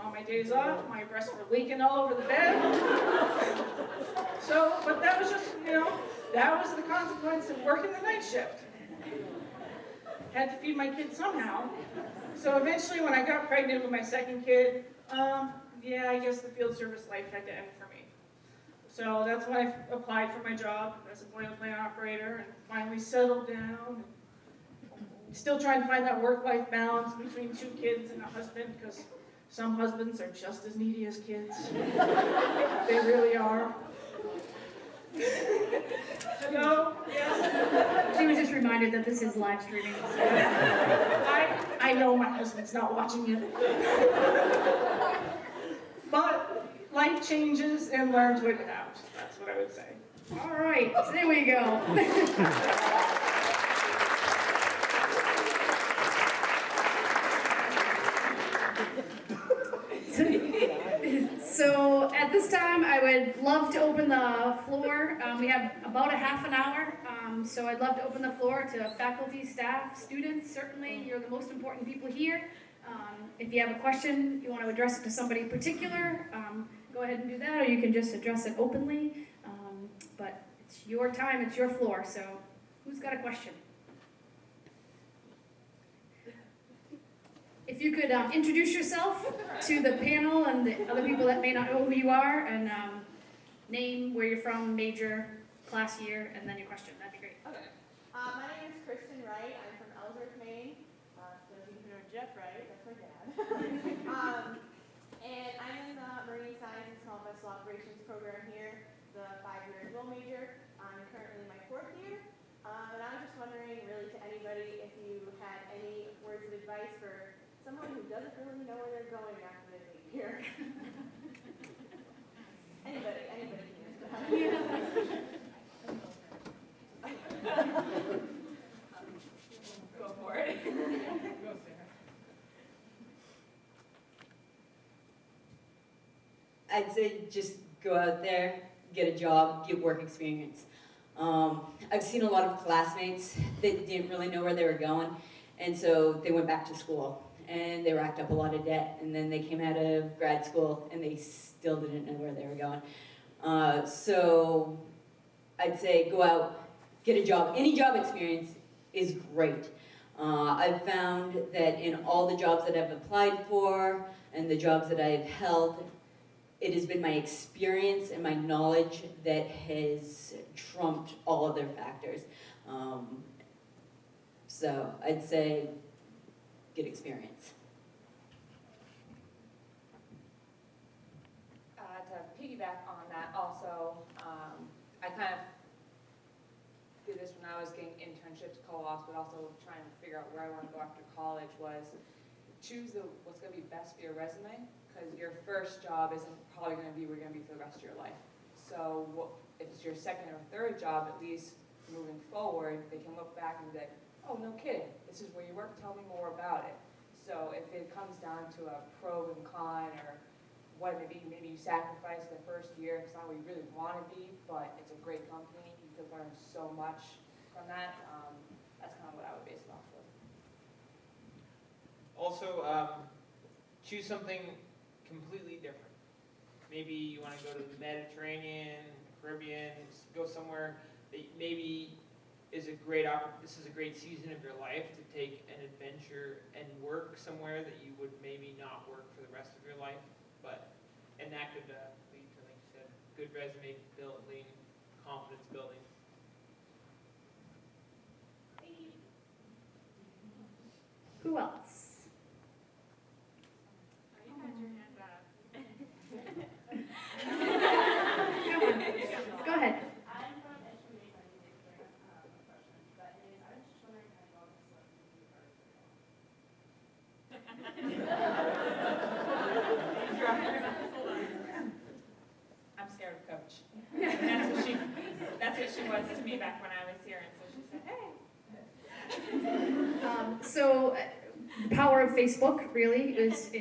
On my days off, my breasts were leaking all over the bed. So, but that was just, that was the consequence of working the night shift. Had to feed my kid somehow. So eventually when I got pregnant with my 2nd kid, yeah, I guess the field service life had to end for me. So that's when I applied for my job as a boiler plant operator and finally settled down. Still trying to find that work-life balance between 2 kids and a husband, because some husbands are just as needy as kids. They really are. So, yes. She was just reminded that this is live streaming. I know my husband's not watching it. But life changes and learns without. That's what I would say. All right, so there we go. So at this time, I would love to open the floor. We have about a half an hour, so I'd love to open the floor to faculty, staff, students. Certainly, you're the most important people here. If you have a question, you want to address it to somebody particular, go ahead and do that, or you can just address it openly. But it's your time, it's your floor, so who's got a question? If you could introduce yourself to the panel and the other people that may not know who you are, and name, where you're from, major, class year, and then your question, that'd be great. Okay. My name is Kristen Wright. I'm from Ellsworth, Maine. So if you know Jeff Wright, that's my dad. And I'm in the Marine Science and Small Vessel Operations program here, the 5-year dual major. I'm currently in my 4th year. And I was just wondering, really, to anybody, if you had any words of advice for someone who doesn't really know where they're going after they leave here. Anybody can answer that. Go for it. I'd say just go out there, get a job, get work experience. I've seen a lot of classmates that didn't really know where they were going, and so they went back to school, and they racked up a lot of debt, and then they came out of grad school, and they still didn't know where they were going. So I'd say go out, get a job. Any job experience is great. I've found that in all the jobs that I've applied for and the jobs that I've held, it has been my experience and my knowledge that has trumped all other factors. So I'd say get experience. To piggyback on that also, I kind of did this when I was getting internships, co-ops, but also trying to figure out where I want to go after college, was choose what's going to be best for your resume, because your first job isn't probably going to be where you're going to be for the rest of your life. So if it's your second or third job, at least moving forward, they can look back and be like, oh, no kidding, this is where you work, tell me more about it. So if it comes down to a pro and con, or what it may be, maybe you sacrifice the first year, it's not where you really want to be, but it's a great company, you could learn so much from that. That's kind of what I would base it off of. Also, choose something completely different. Maybe you want to go to the Mediterranean, Caribbean, go somewhere that maybe is a great this is a great season of your life to take an adventure and work somewhere that you would maybe not work for the rest of your life. And that could lead to, like you said, good resume building, confidence building. Who else? You had your hand up. Come on. Go ahead. I'm from Edgemere, my name is Claire, I'm a freshman, but anyways, I was just wondering how you all got I'm scared of Coach. That's what she was to me back when I was here, and so she said, hey. So the power of Facebook really is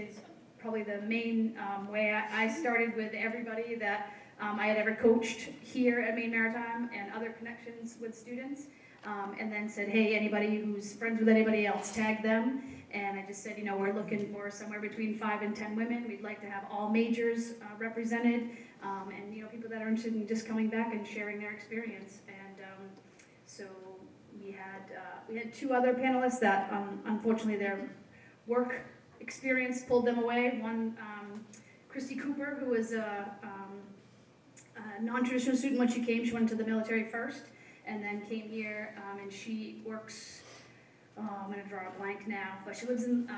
probably the main way. I started with everybody that I had ever coached here at Maine Maritime and other connections with students, and then said, hey, anybody who's friends with anybody else, tag them. And I just said, you know, we're looking for somewhere between 5 and 10 women. We'd like to have all majors represented, and you know, people that are interested in just coming back and sharing their experience. And so we had 2 other panelists that unfortunately their work experience pulled them away. One, Christy Cooper, who was a non-traditional student when she came. She went to the military first and then came here, and she works, I'm going to draw a blank now, but she lives in,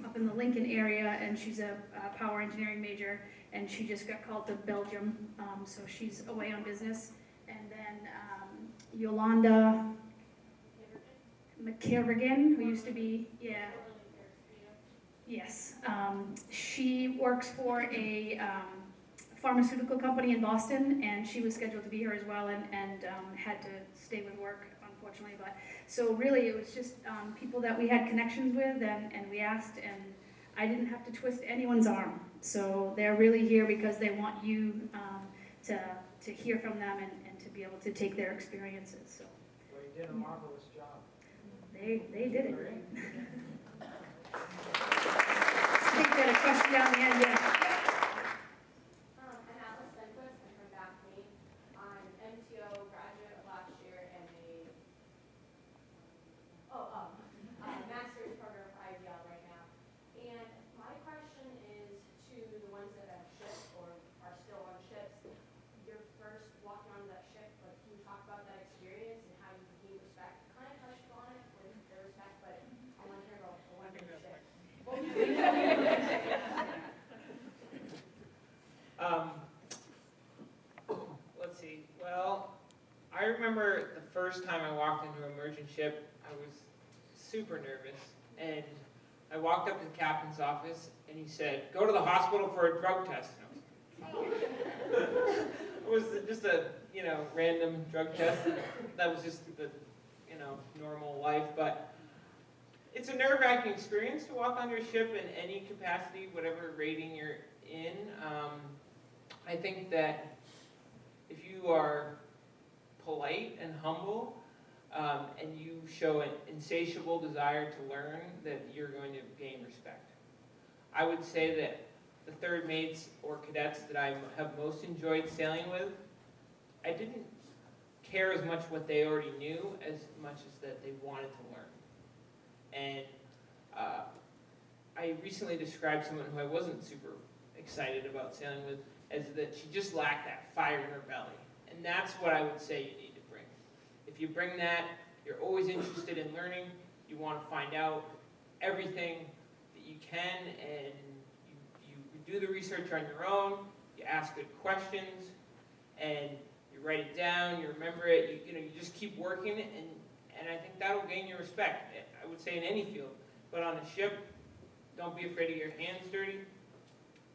up in the Lincoln area, and she's a power engineering major, and she just got called to Belgium, so she's away on business. And then Yolanda McKerrigan, who used to be, yes, she works for a pharmaceutical company in Boston, and she was scheduled to be here as well, and had to stay with work, unfortunately. But so really, it was just people that we had connections with, and we asked, and I didn't have to twist anyone's arm. So they're really here because they want you to hear from them and to be able to take their experiences. So Well, you did a marvelous job. they did it. I think we had a question down the end, yeah. I'm Alice Sundquist, I'm from Bath, Maine. I'm MTO graduate of last year and master's program for IVL right now. And my question is to the ones that have shipped or are still on ships. Your first walking onto that ship, like, can you talk about that experience and how you gain respect? Kind of touched on it with the respect, but I want to hear about the one ship. Let's see. Well, I remember the first time I walked into a merchant ship, I was super nervous. And I walked up to the captain's office, and he said, "Go to the hospital for a drug test." And I was like, it was just a, random drug test. That was just the, normal life. But it's a nerve-wracking experience to walk on your ship in any capacity, whatever rating you're in. I think that if you are polite and humble, and you show an insatiable desire to learn, that you're going to gain respect. I would say that the third mates or cadets that I have most enjoyed sailing with, I didn't care as much what they already knew as much as that they wanted to learn. And I recently described someone who I wasn't super excited about sailing with as that she just lacked that fire in her belly. And that's what I would say you need to bring. If you bring that, you're always interested in learning, you want to find out everything that you can, and you do the research on your own, you ask good questions, and you write it down, you remember it, you just keep working, and I think that'll gain your respect. I would say in any field, but on a ship, don't be afraid of your hands dirty,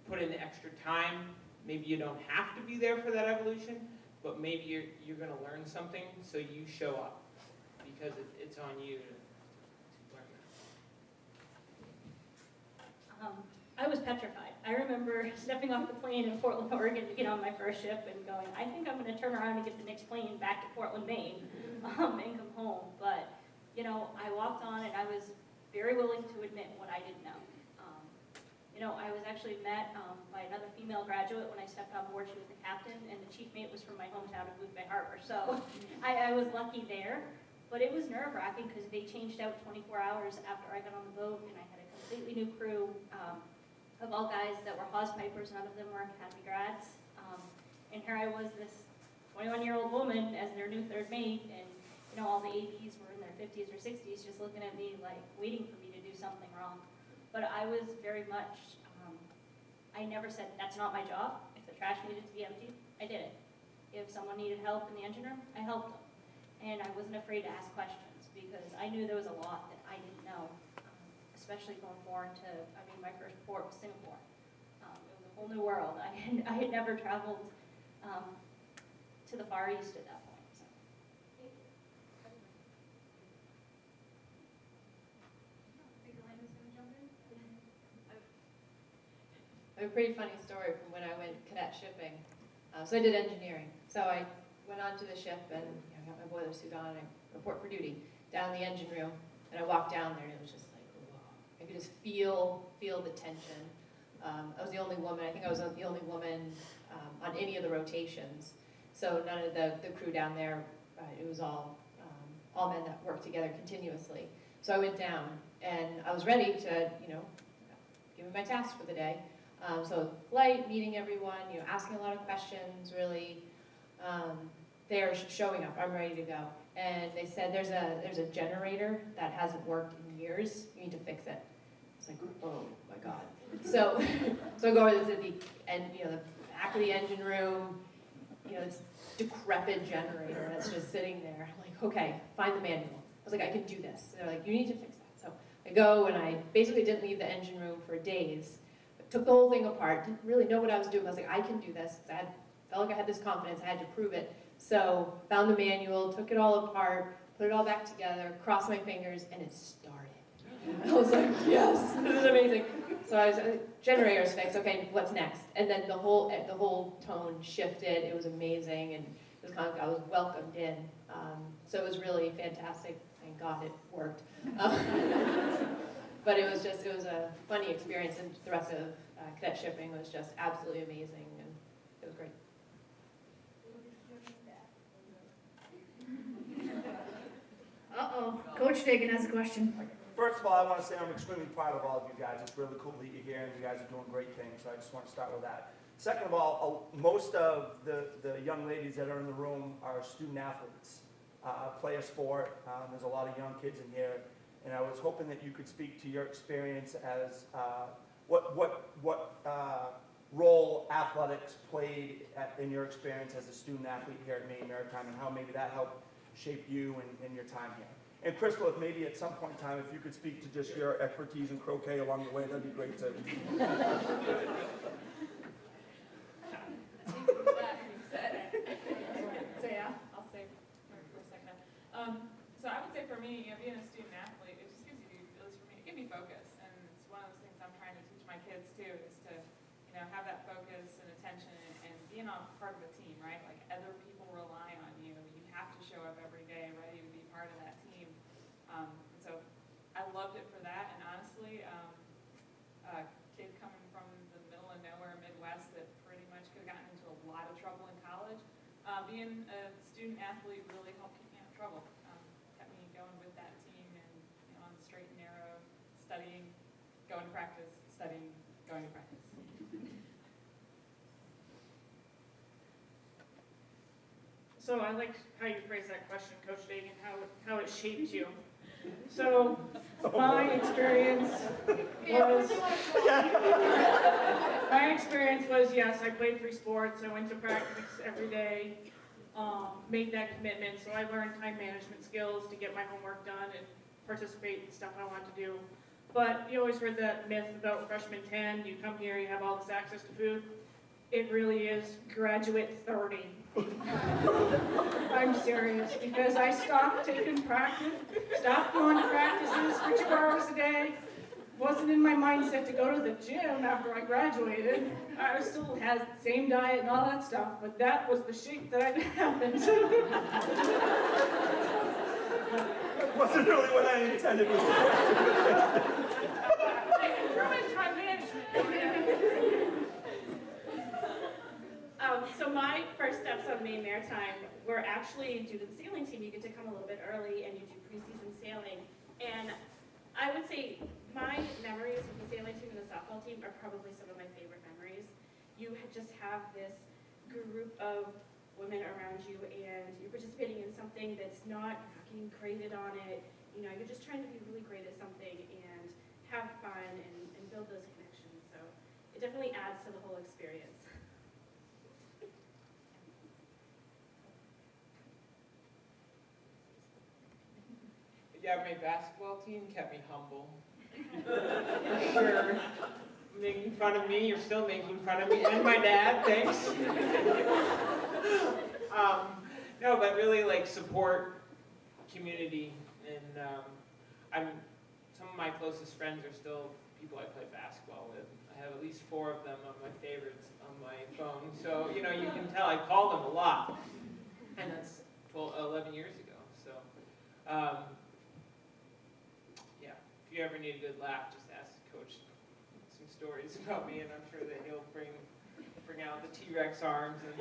put in the extra time. Maybe you don't have to be there for that evolution, but maybe you're going to learn something, so you show up, because it's on you to learn that. I was petrified. I remember stepping off the plane in Portland, Oregon to get on my first ship and going, I think I'm going to turn around and get the next plane back to Portland, Maine, and come home. But, I walked on and I was very willing to admit what I didn't know. I was actually met by another female graduate when I stepped on board. She was the captain, and the chief mate was from my hometown of Blue Bay Harbor. So I was lucky there, but it was nerve-wracking because they changed out 24 hours after I got on the boat, and I had a completely new crew of all guys that were hawse pipers. None of them were academy grads. And here I was, this 21-year-old woman as their new third mate, and all the APs were in their 50s or 60s just looking at me like waiting for me to do something wrong. But I was very much, I never said, that's not my job. If the trash needed to be emptied, I did it. If someone needed help in the engine room, I helped them. And I wasn't afraid to ask questions because I knew there was a lot that I didn't know, especially going foreign to, my first port was Singapore. It was a whole new world. I had never traveled to the Far East at that point. So. I have a pretty funny story from when I went cadet shipping. So I did engineering. So I went onto the ship and I got my boiler suit on and I report for duty down in the engine room. And I walked down there and it was just like, whoa. I could just feel the tension. I was the only woman, I think I was the only woman on any of the rotations. So none of the crew down there, it was all men that worked together continuously. So I went down and I was ready to, give me my task for the day. So polite, meeting everyone, asking a lot of questions, really. They're showing up, I'm ready to go. And they said, there's a generator that hasn't worked in years, you need to fix it. It's like, oh my God. So I go over to the back of the engine room, this decrepit generator that's just sitting there. I'm like, okay, find the manual. I was like, I can do this. They're like, you need to fix that. So I go and I basically didn't leave the engine room for days. But took the whole thing apart, didn't really know what I was doing. I was like, I can do this. Felt like I had this confidence, I had to prove it. So found the manual, took it all apart, put it all back together, crossed my fingers, and it started. I was like, yes, this is amazing. So I was, generator's fixed, okay, what's next? And then the whole tone shifted, it was amazing, and it was kind of, I was welcomed in. So it was really fantastic, thank God it worked. But it was a funny experience, and the rest of cadet shipping was just absolutely amazing, and it was great. Uh-oh, Coach Dagan has a question. First of all, I want to say I'm extremely proud of all of you guys. It's really cool that you're here and you guys are doing great things, so I just want to start with that. Second of all, most of the young ladies that are in the room are student athletes, play a sport. There's a lot of young kids in here, and I was hoping that you could speak to your experience as what role athletics played in your experience as a student athlete here at Maine Maritime, and how maybe that helped shape you and your time here. And Crystal, if maybe at some point in time, if you could speak to just your expertise in croquet along the way, that'd be great too. So yeah, I'll say for a second. So I would say for me, being a student athlete, it just gives you, at least for me, it gives me focus, and it's one of those things I'm trying to teach my kids too, is to, have that focus and attention and being a part of a team, right? Like other people rely on you. You have to show up every day ready to be part of that team. And so I loved it for that, and honestly, a kid coming from the middle of nowhere Midwest that pretty much could have gotten into a lot of trouble in college, being a student athlete really helped keep me out of trouble. Kept me going with that team and on the straight and narrow, studying, going to practice, studying, going to practice. So I liked how you phrased that question, Coach Dagan, how it shaped you. So my experience was, yes, I played 3 sports. I went to practice every day, made that commitment. So I learned time management skills to get my homework done and participate in stuff I wanted to do. But you always heard that myth about freshman 10, you come here, you have all this access to food. It really is graduate 30. I'm serious, because I stopped taking practice, stopped going to practices for 2 hours a day, wasn't in my mindset to go to the gym after I graduated. I still had the same diet and all that stuff, but that was the shape that happened. Wasn't really what I intended with the question. Improving time management. So my first steps on Maine Maritime were actually due to the sailing team. You get to come a little bit early and you do preseason sailing. And I would say my memories with the sailing team and the softball team are probably some of my favorite memories. You just have this group of women around you and you're participating in something that's not getting graded on it. You're just trying to be really great at something and have fun and build those connections. So it definitely adds to the whole experience. Yeah, my basketball team kept me humble. Sure, making fun of me, you're still making fun of me, and my dad, thanks. No, but really support community, and some of my closest friends are still people I play basketball with. I have at least 4 of them on my favorites on my phone, so you can tell I call them a lot, and that's 11 years ago, so. If you ever need a good laugh, just ask Coach some stories about me, and I'm sure that he'll bring out the T-Rex arms. And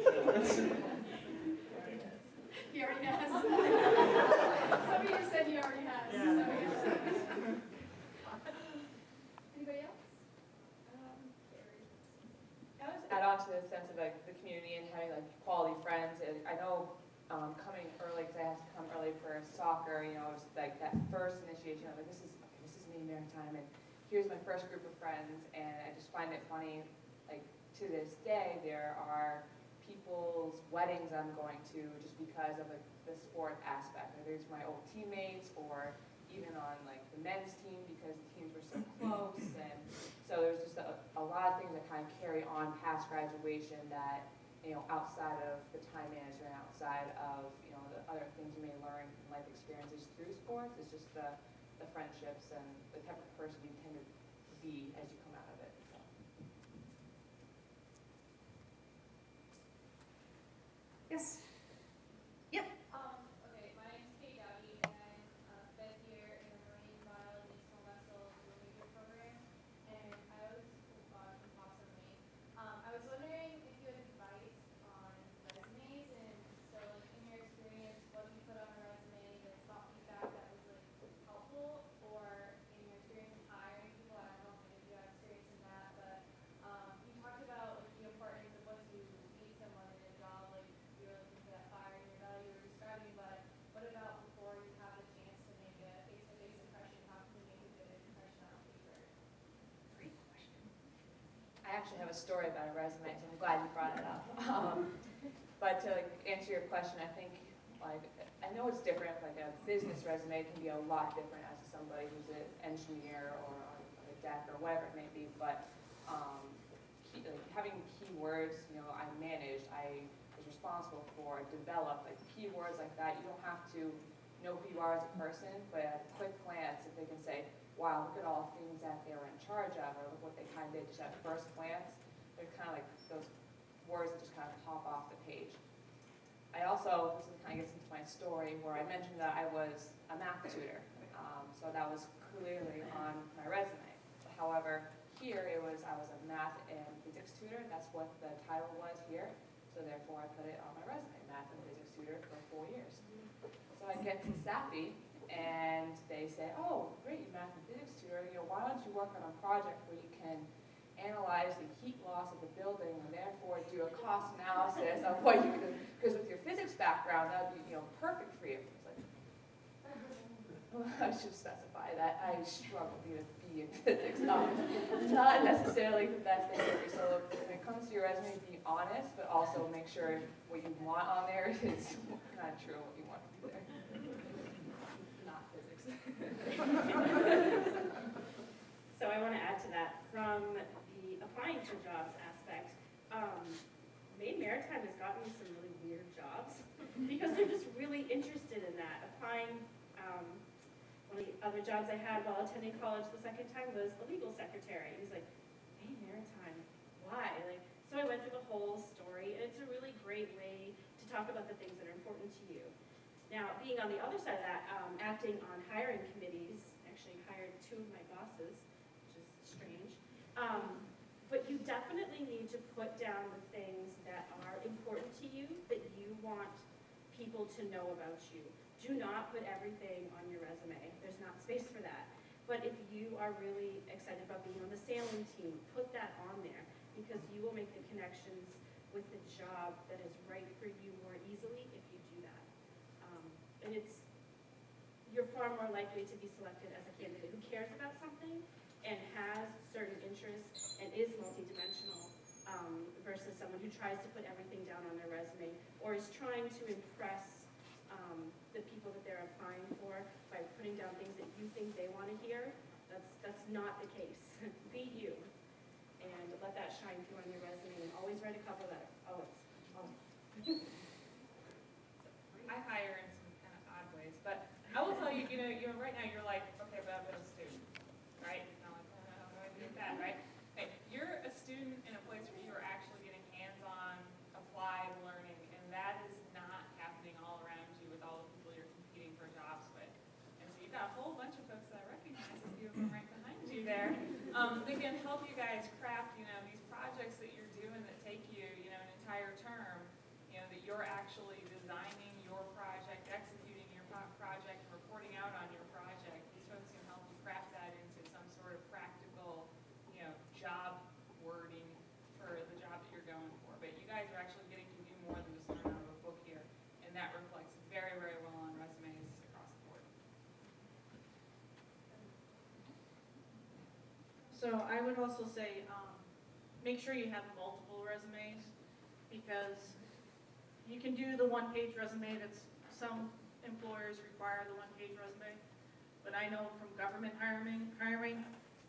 He already has. Somebody just said he already has. Yeah. So, yeah. Anybody else? I was add on to the sense of the community and having quality friends. And I know coming early, because I had to come early for soccer. It was that first initiation of this is Maine Maritime, and here's my first group of friends. And I just find it funny, to this day, there are people's weddings I'm going to just because of the sport aspect. Whether it's my old teammates or even on the men's team because the teams were so close. And so so there's just a lot of things that kind of carry on past graduation that, you know, outside of the time management, outside of, you know, the other things you may learn from life experiences through sports, it's just the friendships and the type of person you tend to be as you come out of it. So. Yes? Okay, my name's Kate Dowdy, and I'm a fifth year in the marine biology small vessel dual major program, and I was, possibly, I was wondering if you had advice on resumes, and so like in your experience, what you put on a resume that thought feedback that was like helpful, or in your experience in hiring people, I don't know if maybe you have experience in that, but you talked about like the importance of once you meet someone in a job, like you're looking for that fire in your belly you were describing, but what about before you have a chance to make a face-to-face impression? How can you make a good impression on paper? Great question. I actually have a story about a resume, so I'm glad you brought it up. But to answer your question, I think, like, I know it's different. Like a business resume can be a lot different as to somebody who's an engineer or on a deck or whatever it may be. But like having keywords, you know, I was responsible for, develop like keywords like that. You don't have to know who you are as a person, but at a quick glance, if they can say, wow, look at all the things that they were in charge of, or look what they kind of did just at first glance, they're kind of like those words that just kind of pop off the page. I also, this kind of gets into my story, where I mentioned that I was a math tutor, so that was clearly on my resume. However, here I was a math and physics tutor. That's what the title was here, so therefore I put it on my resume, math and physics tutor for 4 years. So I get to SAPI, and they say, oh, great, you're math and physics tutor. You know, why don't you work on a project where you can analyze the heat loss of the building and therefore do a cost analysis of what you could, because with your physics background, that would be, you know, perfect for you. It's like, I should specify that I struggle to get a B in physics. Not necessarily the best thing for you. So when it comes to your resume, be honest, but also make sure what you want on there is not true what you want to be there. Not physics. So I want to add to that from the applying for jobs aspect. Maine Maritime has gotten me some really weird jobs because they're just really interested in that. Applying, one of the other jobs I had while attending college the second time was a legal secretary. He's like, Maine Maritime, why? Like, so I went through the whole story, and it's a really great way to talk about the things that are important to you. Now, being on the other side of that, acting on hiring committees, actually hired 2 of my bosses, which is strange. But you definitely need to put down the things that are important to you, that you want people to know about you. Do not put everything on your resume. There's not space for that. But if you are really excited about being on the sailing team, put that on there, because you will make the connections with the job that is right for you more easily if you do that. And you're far more likely to be selected as a candidate who cares about something and has certain interests and is multidimensional versus someone who tries to put everything down on their resume or is trying to impress the people that they're applying for by putting down things that you think they want to hear. That's not the case. Be you. And let that shine through on your resume, and always write a cover letter. Always. I hire in some kind of odd ways, but I will tell you, you know, right now you're like, okay, but I've been a student, right? You're kind of like, oh, how do I do that, right? Hey, you're a student in a place where you are actually getting hands-on, applied learning, and that is not happening all around you with all the people you're competing for jobs with. And so you've got a whole bunch of folks that I recognize, a few of them right behind you there, that can help you guys craft, you know, these projects that you're doing that take you, you know, an entire term, you know, that you're actually designing your project, executing your project, reporting out on your project. These folks can help you craft that into some sort of practical, you know, job wording for the job that you're going for. But you guys are actually getting to do more than just learn out of a book here, and that reflects very, very well on resumes across the board. So I would also say, make sure you have multiple resumes, because you can do the one-page resume. Some employers require the one-page resume, but I know from government hiring,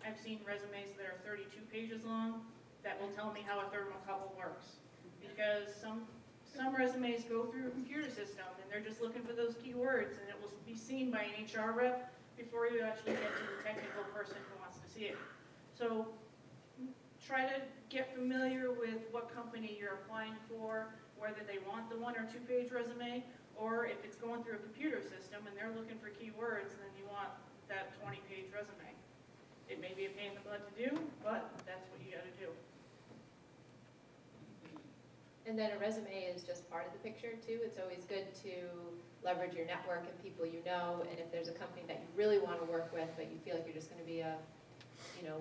I've seen resumes that are 32 pages long that will tell me how a thermocouple works. Because some resumes go through a computer system and they're just looking for those keywords, and it will be seen by an HR rep before you actually get to the technical person who wants to see it. So try to get familiar with what company you're applying for, whether they want the 1 or 2 page resume, or if it's going through a computer system and they're looking for keywords, then you want that 20-page resume. It may be a pain in the butt to do, but that's what you gotta do. And then a resume is just part of the picture too. It's always good to leverage your network and people you know, and if there's a company that you really want to work with, but you feel like you're just gonna be a,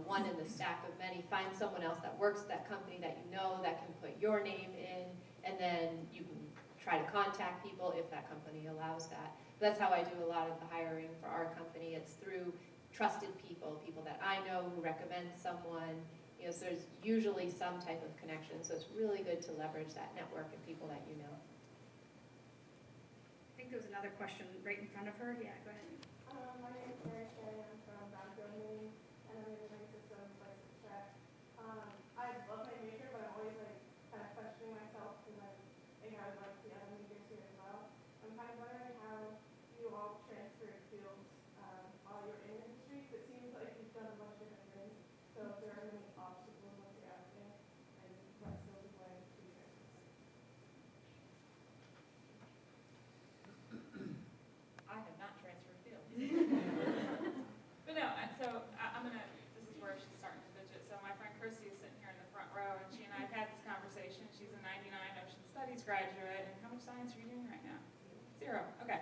one in the stack of many, find someone else that works at that company that you know that can put your name in, and then you can try to contact people if that company allows that. That's how I do a lot of the hiring for our company. It's through trusted people, people that I know who recommend someone. So there's usually some type of connection. So it's really good to leverage that network and people that you know. I think there was another question right in front of her. Yeah, go ahead. My name is Mary Kay. I'm from Brownfield, Maine, and I'm in the systems license track. I love my major, but I'm always kind of questioning myself because I think I would like the other majors here as well. I'm kind of wondering how you all transferred fields while you're in industry. It seems like you've done a bunch of different things. So if there are any obstacles once you're out there, and what skills you learned to transfer. I have not transferred fields. But no, I'm gonna, this is where she's starting to bitch it. So my friend Chrissy is sitting here in the front row, and she and I have had this conversation. She's a 99 Ocean Studies graduate, and how much science are you doing right now? 0, okay.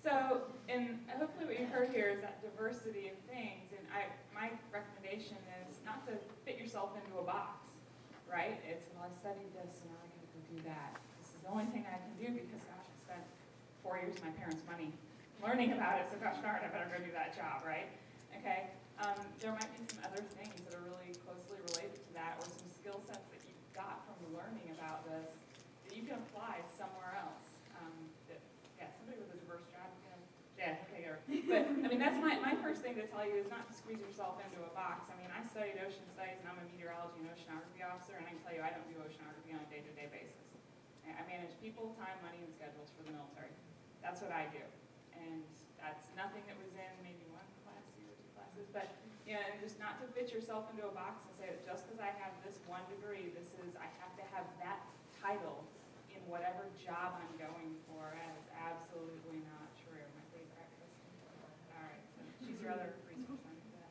So, and hopefully what you heard here is that diversity of things, and my recommendation is not to fit yourself into a box, right? It's, well, I studied this, and now I gotta go do that. This is the only thing I can do because, gosh, I spent 4 years of my parents' money learning about it, so gosh darn, I better go do that job, right? Okay, there might be some other things that are really closely related to that, or some skill sets that you've got from learning about this that you can apply somewhere else. Somebody with a diverse job, yeah, okay, but I mean, that's my first thing to tell you is not to squeeze yourself into a box. I mean, I studied ocean studies, and I'm a meteorology and oceanography officer, and I can tell you I don't do oceanography on a day-to-day basis. I manage people, time, money, and schedules for the military. That's what I do. And that's nothing that was in maybe 1 class or 2 classes, but and just not to fit yourself into a box and say that just because I have this 1 degree, I have to have that title in whatever job I'm going for. That is absolutely not true. My favorite Kristen. All right, so she's your other resource on that.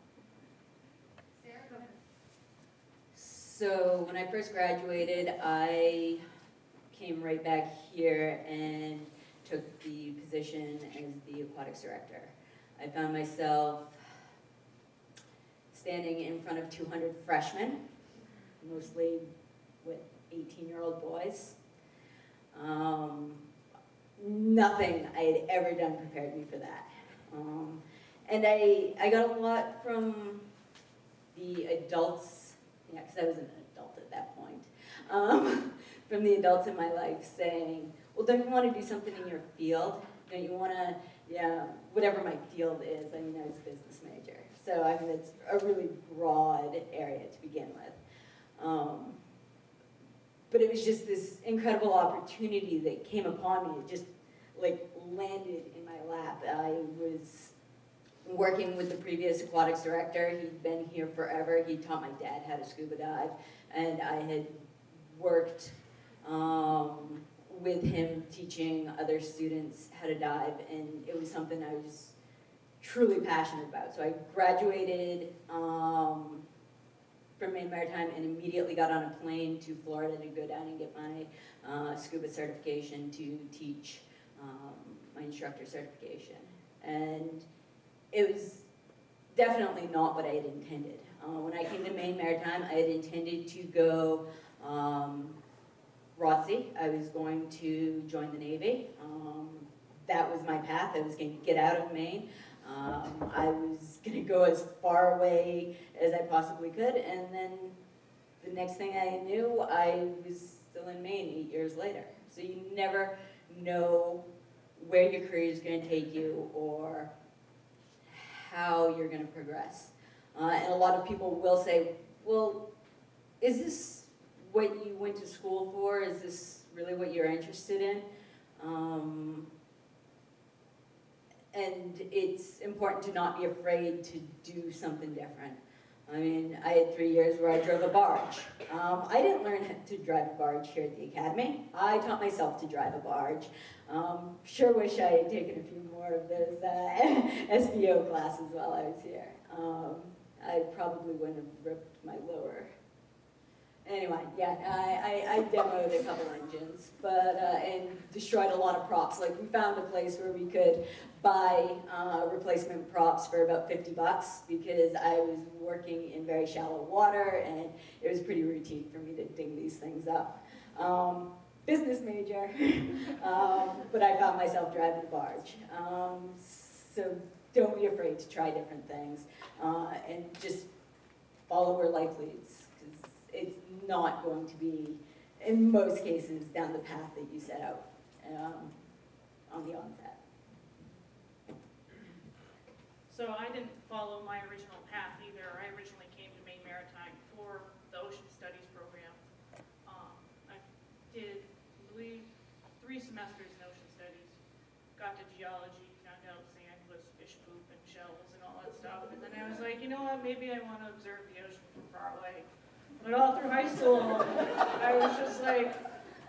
Sarah, go ahead. So when I first graduated, I came right back here and took the position as the aquatics director. I found myself standing in front of 200 freshmen, mostly with 18-year-old boys. Nothing I had ever done prepared me for that. And I got a lot from the adults, because I was an adult at that point, from the adults in my life saying, well, don't you want to do something in your field? Don't you want to, whatever my field is, I mean, I was a business major. So, I mean, it's a really broad area to begin with. But it was just this incredible opportunity that came upon me. It just, landed in my lap. I was working with the previous aquatics director. He'd been here forever. He taught my dad how to scuba dive. And I had worked with him teaching other students how to dive, and it was something I was truly passionate about. So I graduated from Maine Maritime and immediately got on a plane to Florida to go down and get my scuba certification to teach my instructor certification. And it was definitely not what I had intended. When I came to Maine Maritime, I had intended to go ROTC. I was going to join the Navy. That was my path. I was going to get out of Maine. I was going to go as far away as I possibly could, and then the next thing I knew, I was still in Maine 8 years later. So you never know where your career is going to take you or how you're going to progress. And a lot of people will say, well, is this what you went to school for? Is this really what you're interested in? And it's important to not be afraid to do something different. I mean, I had 3 years where I drove a barge. I didn't learn how to drive a barge here at the academy. I taught myself to drive a barge. Sure wish I had taken a few more of those SBO classes while I was here. I probably wouldn't have ripped my lower. Anyway, yeah, I demoed a couple engines, but and destroyed a lot of props. Like, we found a place where we could buy replacement props for about $50 because I was working in very shallow water and it was pretty routine for me to ding these things up. Business major, but I found myself driving a barge. So don't be afraid to try different things and just follow where life leads, because it's not going to be, in most cases, down the path that you set out on the onset. So I didn't follow my original path either. I originally came to Maine Maritime for the Ocean Studies program. I did, I believe, 3 semesters in Ocean Studies. Got to geology, found out sand was fish poop and shells and all that stuff. And then I was like, you know what, maybe I want to observe the ocean from far away. But all through high school, I was just like,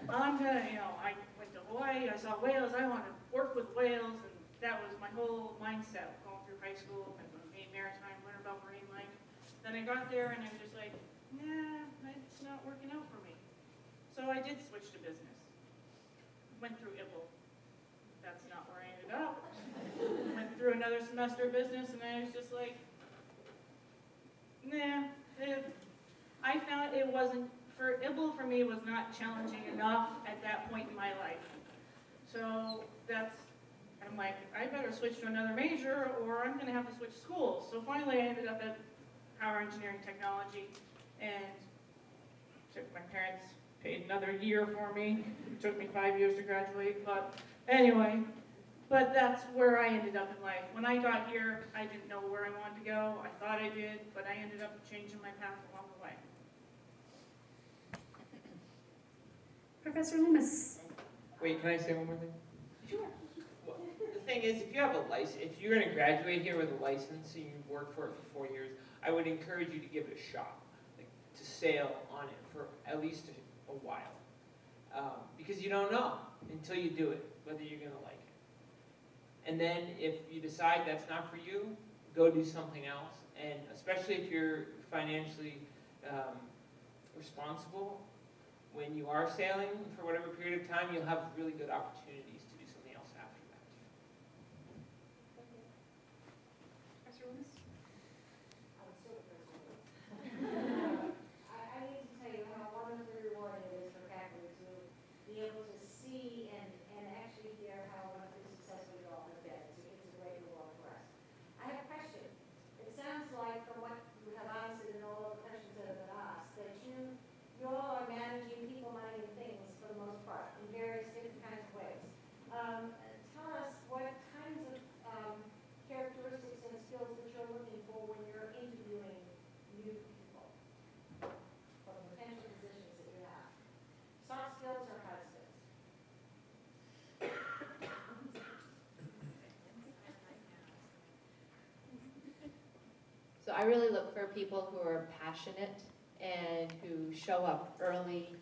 I'm gonna, I went to Hawaii, I saw whales, I want to work with whales, and that was my whole mindset going through high school, and Maine Maritime, learn about marine life. Then I got there and I was just like, nah, it's not working out for me. So I did switch to business. Went through IBL. That's not where I ended up. Went through another semester of business and I was just like, nah. I found it wasn't, for IBL for me was not challenging enough at that point in my life. So I'm like, I better switch to another major or I'm gonna have to switch schools. So finally I ended up at Power Engineering Technology, and my parents paid another year for me. It took me 5 years to graduate, but anyway, that's where I ended up in life. When I got here, I didn't know where I wanted to go. I thought I did, but I ended up changing my path along the way. Professor Loomis. Wait, can I say one more thing? Sure. Well, the thing is, if you have a license, if you're going to graduate here with a license and you've worked for it for 4 years, I would encourage you to give it a shot, like to sail on it for at least a while, because you don't know until you do it whether you're going to like it. And then if you decide that's not for you, go do something else. And especially if you're financially responsible, when you are sailing for whatever period of time, you'll have really good opportunities to do something else after that. Professor Loomis. I need to tell you how wonderfully rewarding it is for faculty to be able to see and actually hear how wonderfully successful you all have been. It's a great reward for us. I have a question. It sounds like from what you have answered and all the questions that have been asked, that you all are managing people, money, and things for the most part in various different kinds of ways. Tell us what kinds of characteristics and skills that you're looking for when you're interviewing new people for the potential positions that you have. Soft skills or hard skills? So I really look for people who are passionate and who show up early.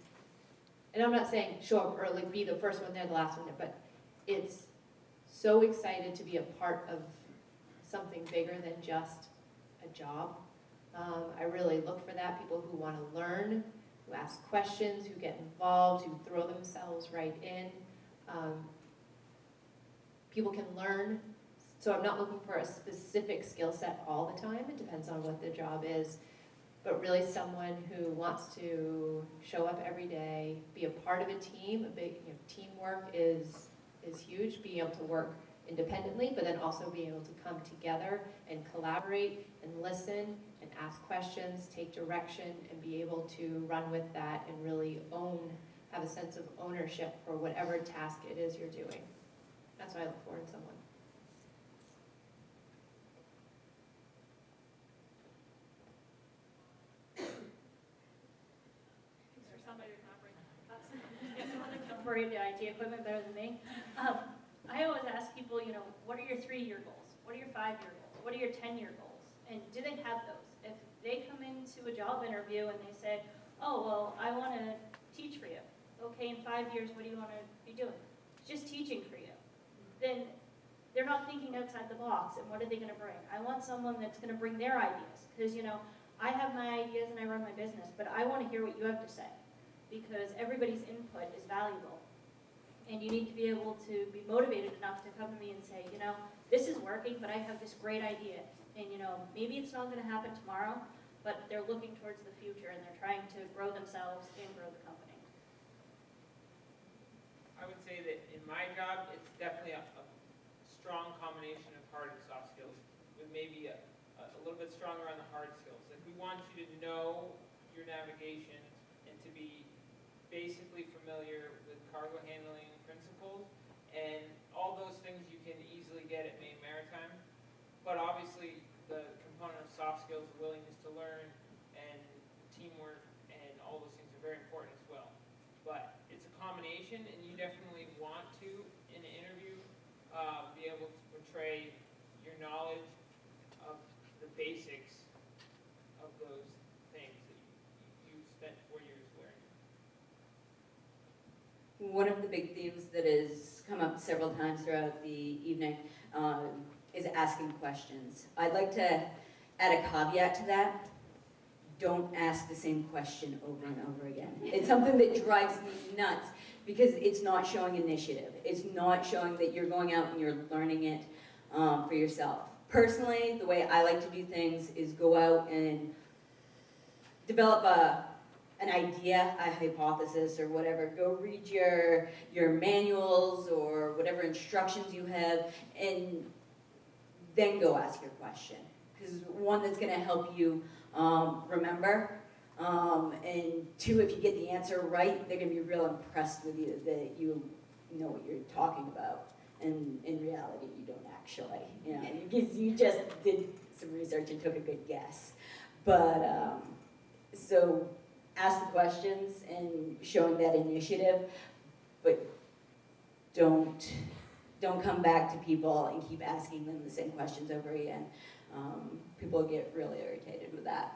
And I'm not saying show up early, be the first one there, the last one there, but it's so excited to be a part of something bigger than just a job. I really look for that, people who want to learn, who ask questions, who get involved, who throw themselves right in. People can learn. So I'm not looking for a specific skill set all the time. It depends on what the job is. But really someone who wants to show up every day, be a part of a team. Teamwork is huge, being able to work independently, but then also being able to come together and collaborate and listen and ask questions, take direction, and be able to run with that and really have a sense of ownership for whatever task it is you're doing. That's what I look for in someone. operate the IT equipment better than me. I always ask people, you know, what are your 3-year goals? What are your 5-year goals? What are your 10-year goals? And do they have those? If they come into a job interview and they say, oh, well, I want to teach for you. Okay, in 5 years, what do you want to be doing? Just teaching for you. Then they're not thinking outside the box, and what are they going to bring? I want someone that's going to bring their ideas, because, you know, I have my ideas and I run my business, but I want to hear what you have to say, because everybody's input is valuable. And you need to be able to be motivated enough to come to me and say, you know, this is working, but I have this great idea. And, you know, maybe it's not going to happen tomorrow, but they're looking towards the future and they're trying to grow themselves and grow the company. I would say that in my job, it's definitely a strong combination of hard and soft skills, with maybe a little bit stronger on the hard skills. Like, we want you to know your navigation and to be basically familiar with cargo handling principles, and all those things you can easily get at Maine Maritime. But obviously, the component of soft skills, the willingness to learn, and teamwork, and all those things are very important as well. But it's a combination, and you definitely want to, in an interview, be able to portray your knowledge of the basics of those things that you spent 4 years learning. One of the big themes that has come up several times throughout the evening is asking questions. I'd like to add a caveat to that. Don't ask the same question over and over again. It's something that drives me nuts because it's not showing initiative. It's not showing that you're going out and you're learning it for yourself. Personally, the way I like to do things is go out and develop an idea, a hypothesis, or whatever. Go read your manuals or whatever instructions you have, and then go ask your question. Because one, that's going to help you remember, and two, if you get the answer right, they're going to be real impressed with you that you know what you're talking about. And in reality, you don't actually, you know, because you just did some research and took a good guess. But so ask the questions and showing that initiative, but don't come back to people and keep asking them the same questions over again. People get really irritated with that.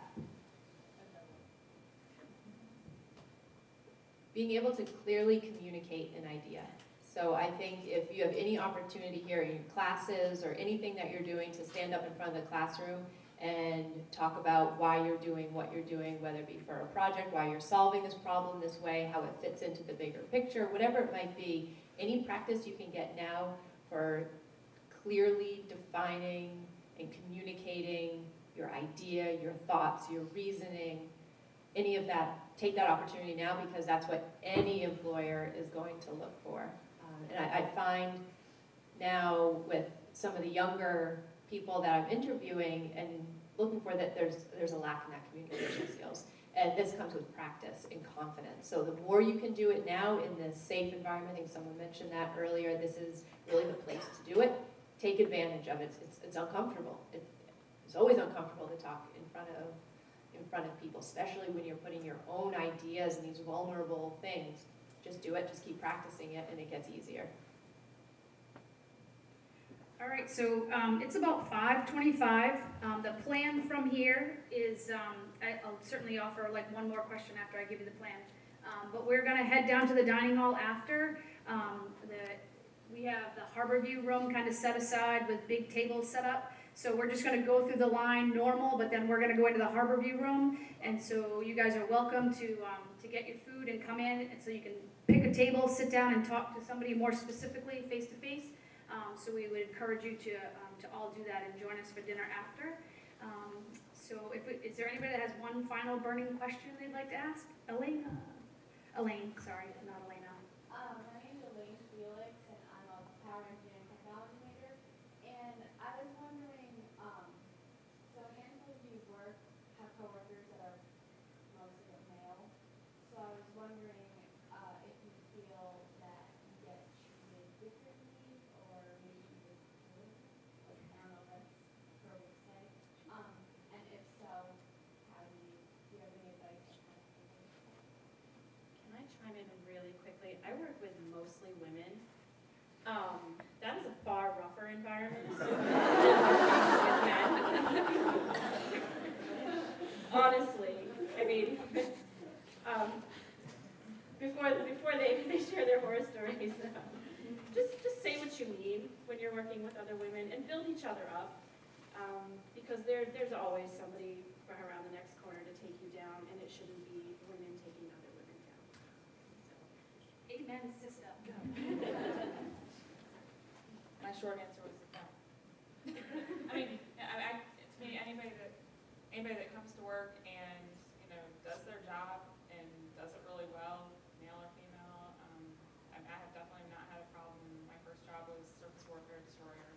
Being able to clearly communicate an idea. So I think if you have any opportunity here in your classes or anything that you're doing to stand up in front of the classroom and talk about why you're doing what you're doing, whether it be for a project, why you're solving this problem this way, how it fits into the bigger picture, whatever it might be, any practice you can get now for clearly defining and communicating your idea, your thoughts, your reasoning, any of that, take that opportunity now, because that's what any employer is going to look for. And I find now with some of the younger people that I'm interviewing and looking for, that there's a lack in that communication skills. And this comes with practice and confidence. So the more you can do it now in this safe environment, I think someone mentioned that earlier, this is really the place to do it. Take advantage of it. It's uncomfortable. It's always uncomfortable to talk in front of people, especially when you're putting your own ideas and these vulnerable things. Just do it, just keep practicing it, and it gets easier. All right, so it's about 5:25. The plan from here is, I'll certainly offer like one more question after I give you the plan. But we're gonna head down to the dining hall after. We have the harbor view room kind of set aside with big tables set up. So we're just gonna go through the line normal, but then we're gonna go into the harbor view room. And so you guys are welcome to get your food and come in, and so you can pick a table, sit down and talk to somebody more specifically face to face. So we would encourage you to all do that and join us for dinner after. So is there anybody that has one final burning question they'd like to ask? Elaine, sorry, not Elena. My name is Elaine Felix, and I'm a power engineering technology major. And I was wondering, so a handful of you have coworkers that are mostly male. So I was wondering if you feel that you get treated differently, or maybe even good. Like, I don't know if that's appropriate to say. And if so, how do you have any advice on how to do it? Can I chime in really quick? working with other women and build each other up. Because there's always somebody around the next corner to take you down, and it shouldn't be women taking other women down. So, Amen, sister. My short answer was no. I mean, to me, anybody that comes to work and, does their job and does it really well, male or female, I have definitely not had a problem. My first job was surface warfare destroyer,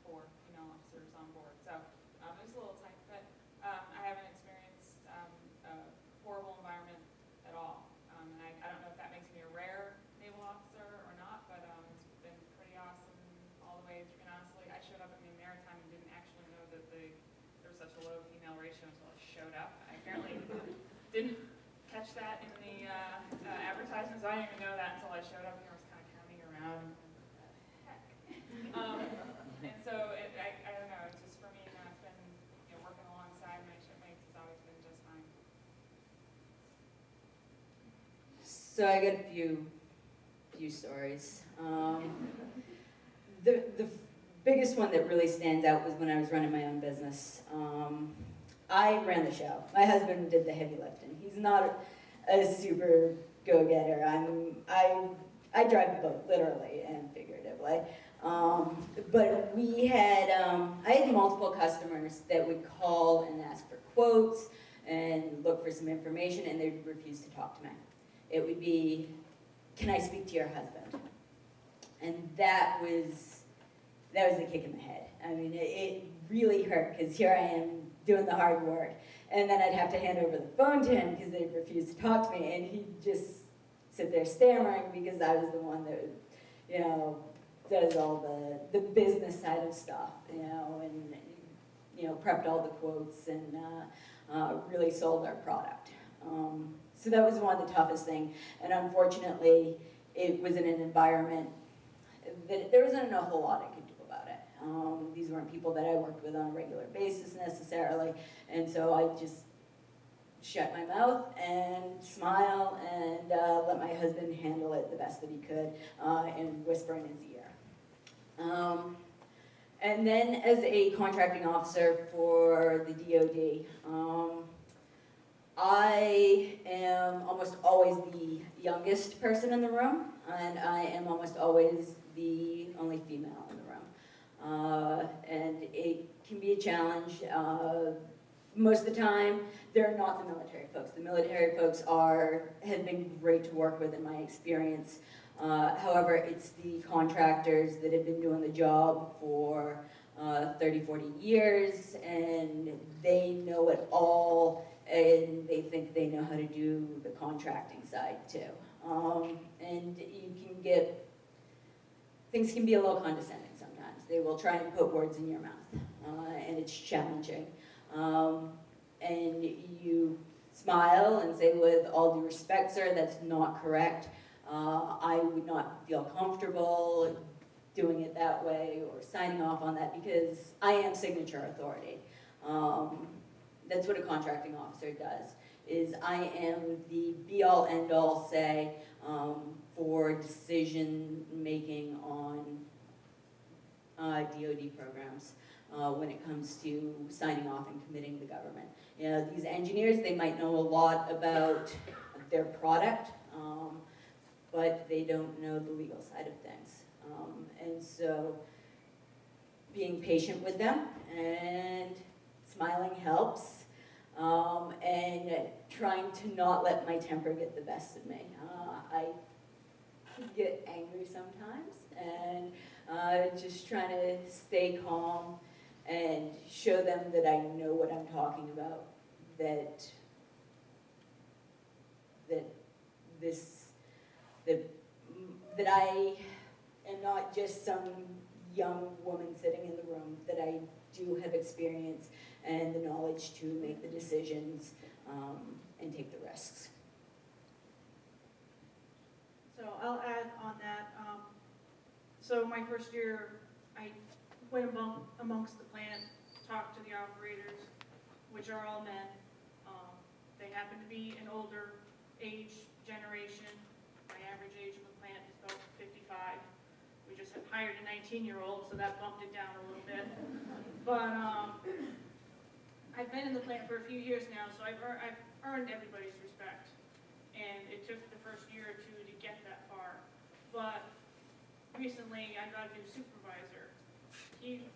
for female officers on board. So, it was a little tight, but, I haven't experienced, a horrible environment at all. And I don't know if that makes me a rare naval officer or not, but, it's been pretty awesome all the way through. And honestly, I showed up at the maritime and didn't actually know that there was such a low female ratio until I showed up. I apparently didn't catch that in the advertisements. I didn't even know that until I showed up here. I was kind of counting around. What the heck? And so I don't know. It's just for me, it's been working alongside my shipmates has always been just fine. So I got a few stories. The biggest one that really stands out was when I was running my own business. I ran the show. My husband did the heavy lifting. He's not a super go-getter. I drive the boat, literally and figuratively. But we had, I had multiple customers that would call and ask for quotes and look for some information, and they'd refuse to talk to me. It would be, can I speak to your husband? And that was a kick in the head. I mean, it really hurt, because here I am doing the hard work, and then I'd have to hand over the phone to him because they'd refuse to talk to me, and he'd just sit there stammering because I was the one that, does all the business side of stuff, and prepped all the quotes and really sold our product. So that was one of the toughest things, and unfortunately, it was in an environment that there wasn't a whole lot I could do about it. These weren't people that I worked with on a regular basis necessarily, and so I just shut my mouth and smile and let my husband handle it the best that he could and whisper in his ear. And then as a contracting officer for the DoD, I am almost always the youngest person in the room, and I am almost always the only female in the room. And it can be a challenge. Most of the time, they're not the military folks. The military folks have been great to work with in my experience. However, it's the contractors that have been doing the job for 30, 40 years, and they know it all, and they think they know how to do the contracting side too. And things can be a little condescending sometimes. They will try and put words in your mouth, and it's challenging. And you smile and say, with all due respect, sir, that's not correct. I would not feel comfortable doing it that way or signing off on that because I am signature authority. That's what a contracting officer does, is I am the be-all, end-all say for decision-making on DoD programs when it comes to signing off and committing the government. These engineers, they might know a lot about their product, but they don't know the legal side of things. And so being patient with them and smiling helps, and trying to not let my temper get the best of me. I get angry sometimes, and just trying to stay calm and show them that I know what I'm talking about, that I am not just some young woman sitting in the room, that I do have experience and the knowledge to make the decisions and take the risks. So I'll add on that. So my first year, I went amongst the plant, talked to the operators, which are all men. They happen to be an older age generation. My average age of the plant is about 55. We just just hired a 19-year-old, so that bumped it down a little bit. But I've been in the plant for a few years now, so I've earned everybody's respect. And it took the first year or two to get that far. But recently, I got a new supervisor. He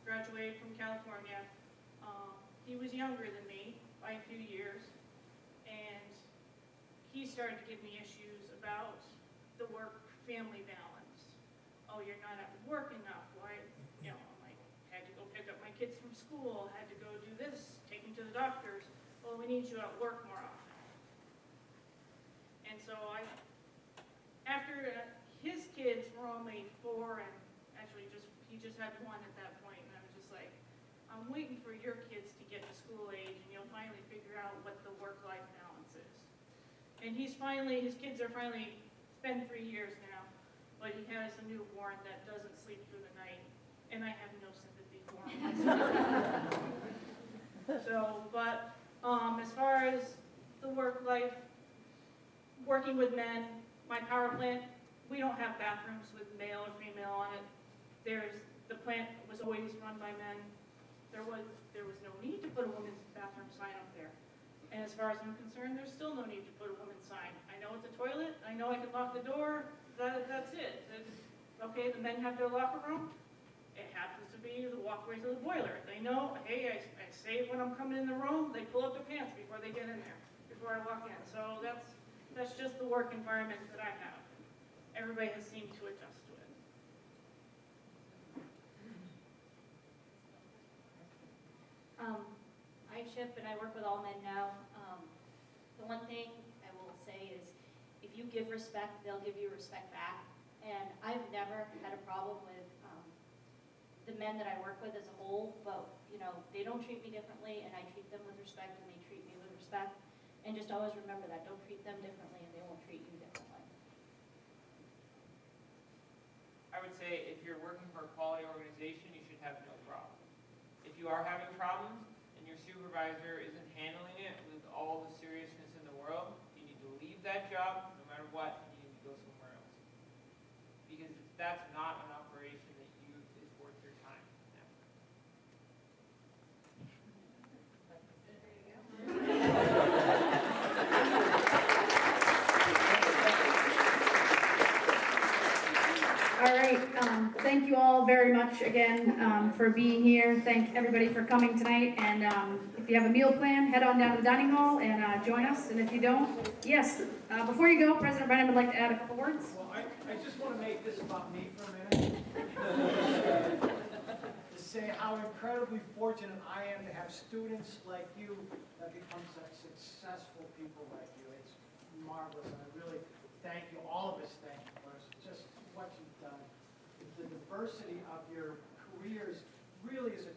graduated from California. He was younger than me by a few years, and he started to give me issues about the work-family balance. Oh, you're not at work enough. Why? You know, I'm like, had to go pick up my kids from school, had to go do this, take them to the doctors. Well, we need you at work more often. And so after his kids were only 4, and actually he just had 1 at that point, and I was just like, I'm waiting for your kids to get to school age, and you'll finally figure out what the work-life balance is. And his kids are finally, it's been 3 years now, but he has a newborn that doesn't sleep through the night, and I have no sympathy for him. So, but as far as the work life, working with men, my power plant, we don't have bathrooms with male or female on it. The plant was always run by men. There was no need to put a women's bathroom sign up there. And as far as I'm concerned, there's still no need to put a women's sign. I know it's a toilet, I know I can lock the door, that's it. Okay, the men have their locker room. It happens to be the walkway to the boiler. They know, hey, I say when I'm coming in the room, they pull up their pants before they get in there, before I walk in. So that's just the work environment that I have. Everybody has seemed to adjust to it. I ship and I work with all men now. The one thing I will say is if you give respect, they'll give you respect back. And I've never had a problem with the men that I work with as a whole, but they don't treat me differently, and I treat them with respect, and they treat me with respect. And just always remember that. Don't treat them differently, and they won't treat you differently. I would say if you're working for a quality organization, you should have no problem. If you are having problems and your supervisor isn't handling it with all the seriousness in the world, you need to leave that job no matter what, and you need to go somewhere else. Because that's not an operation that is worth your time. All right, thank you all very much again for being here. Thank everybody for coming tonight. And if you have a meal plan, head on down to the dining hall and join us. And if you don't, yes, before you go, President Brennan would like to add a couple words. Well, I just want to make this about me for a minute. To say how incredibly fortunate I am to have students like you that become such successful people like you. It's marvelous, and I really thank you. All of us thank you for just what you've done. The diversity of your careers really is a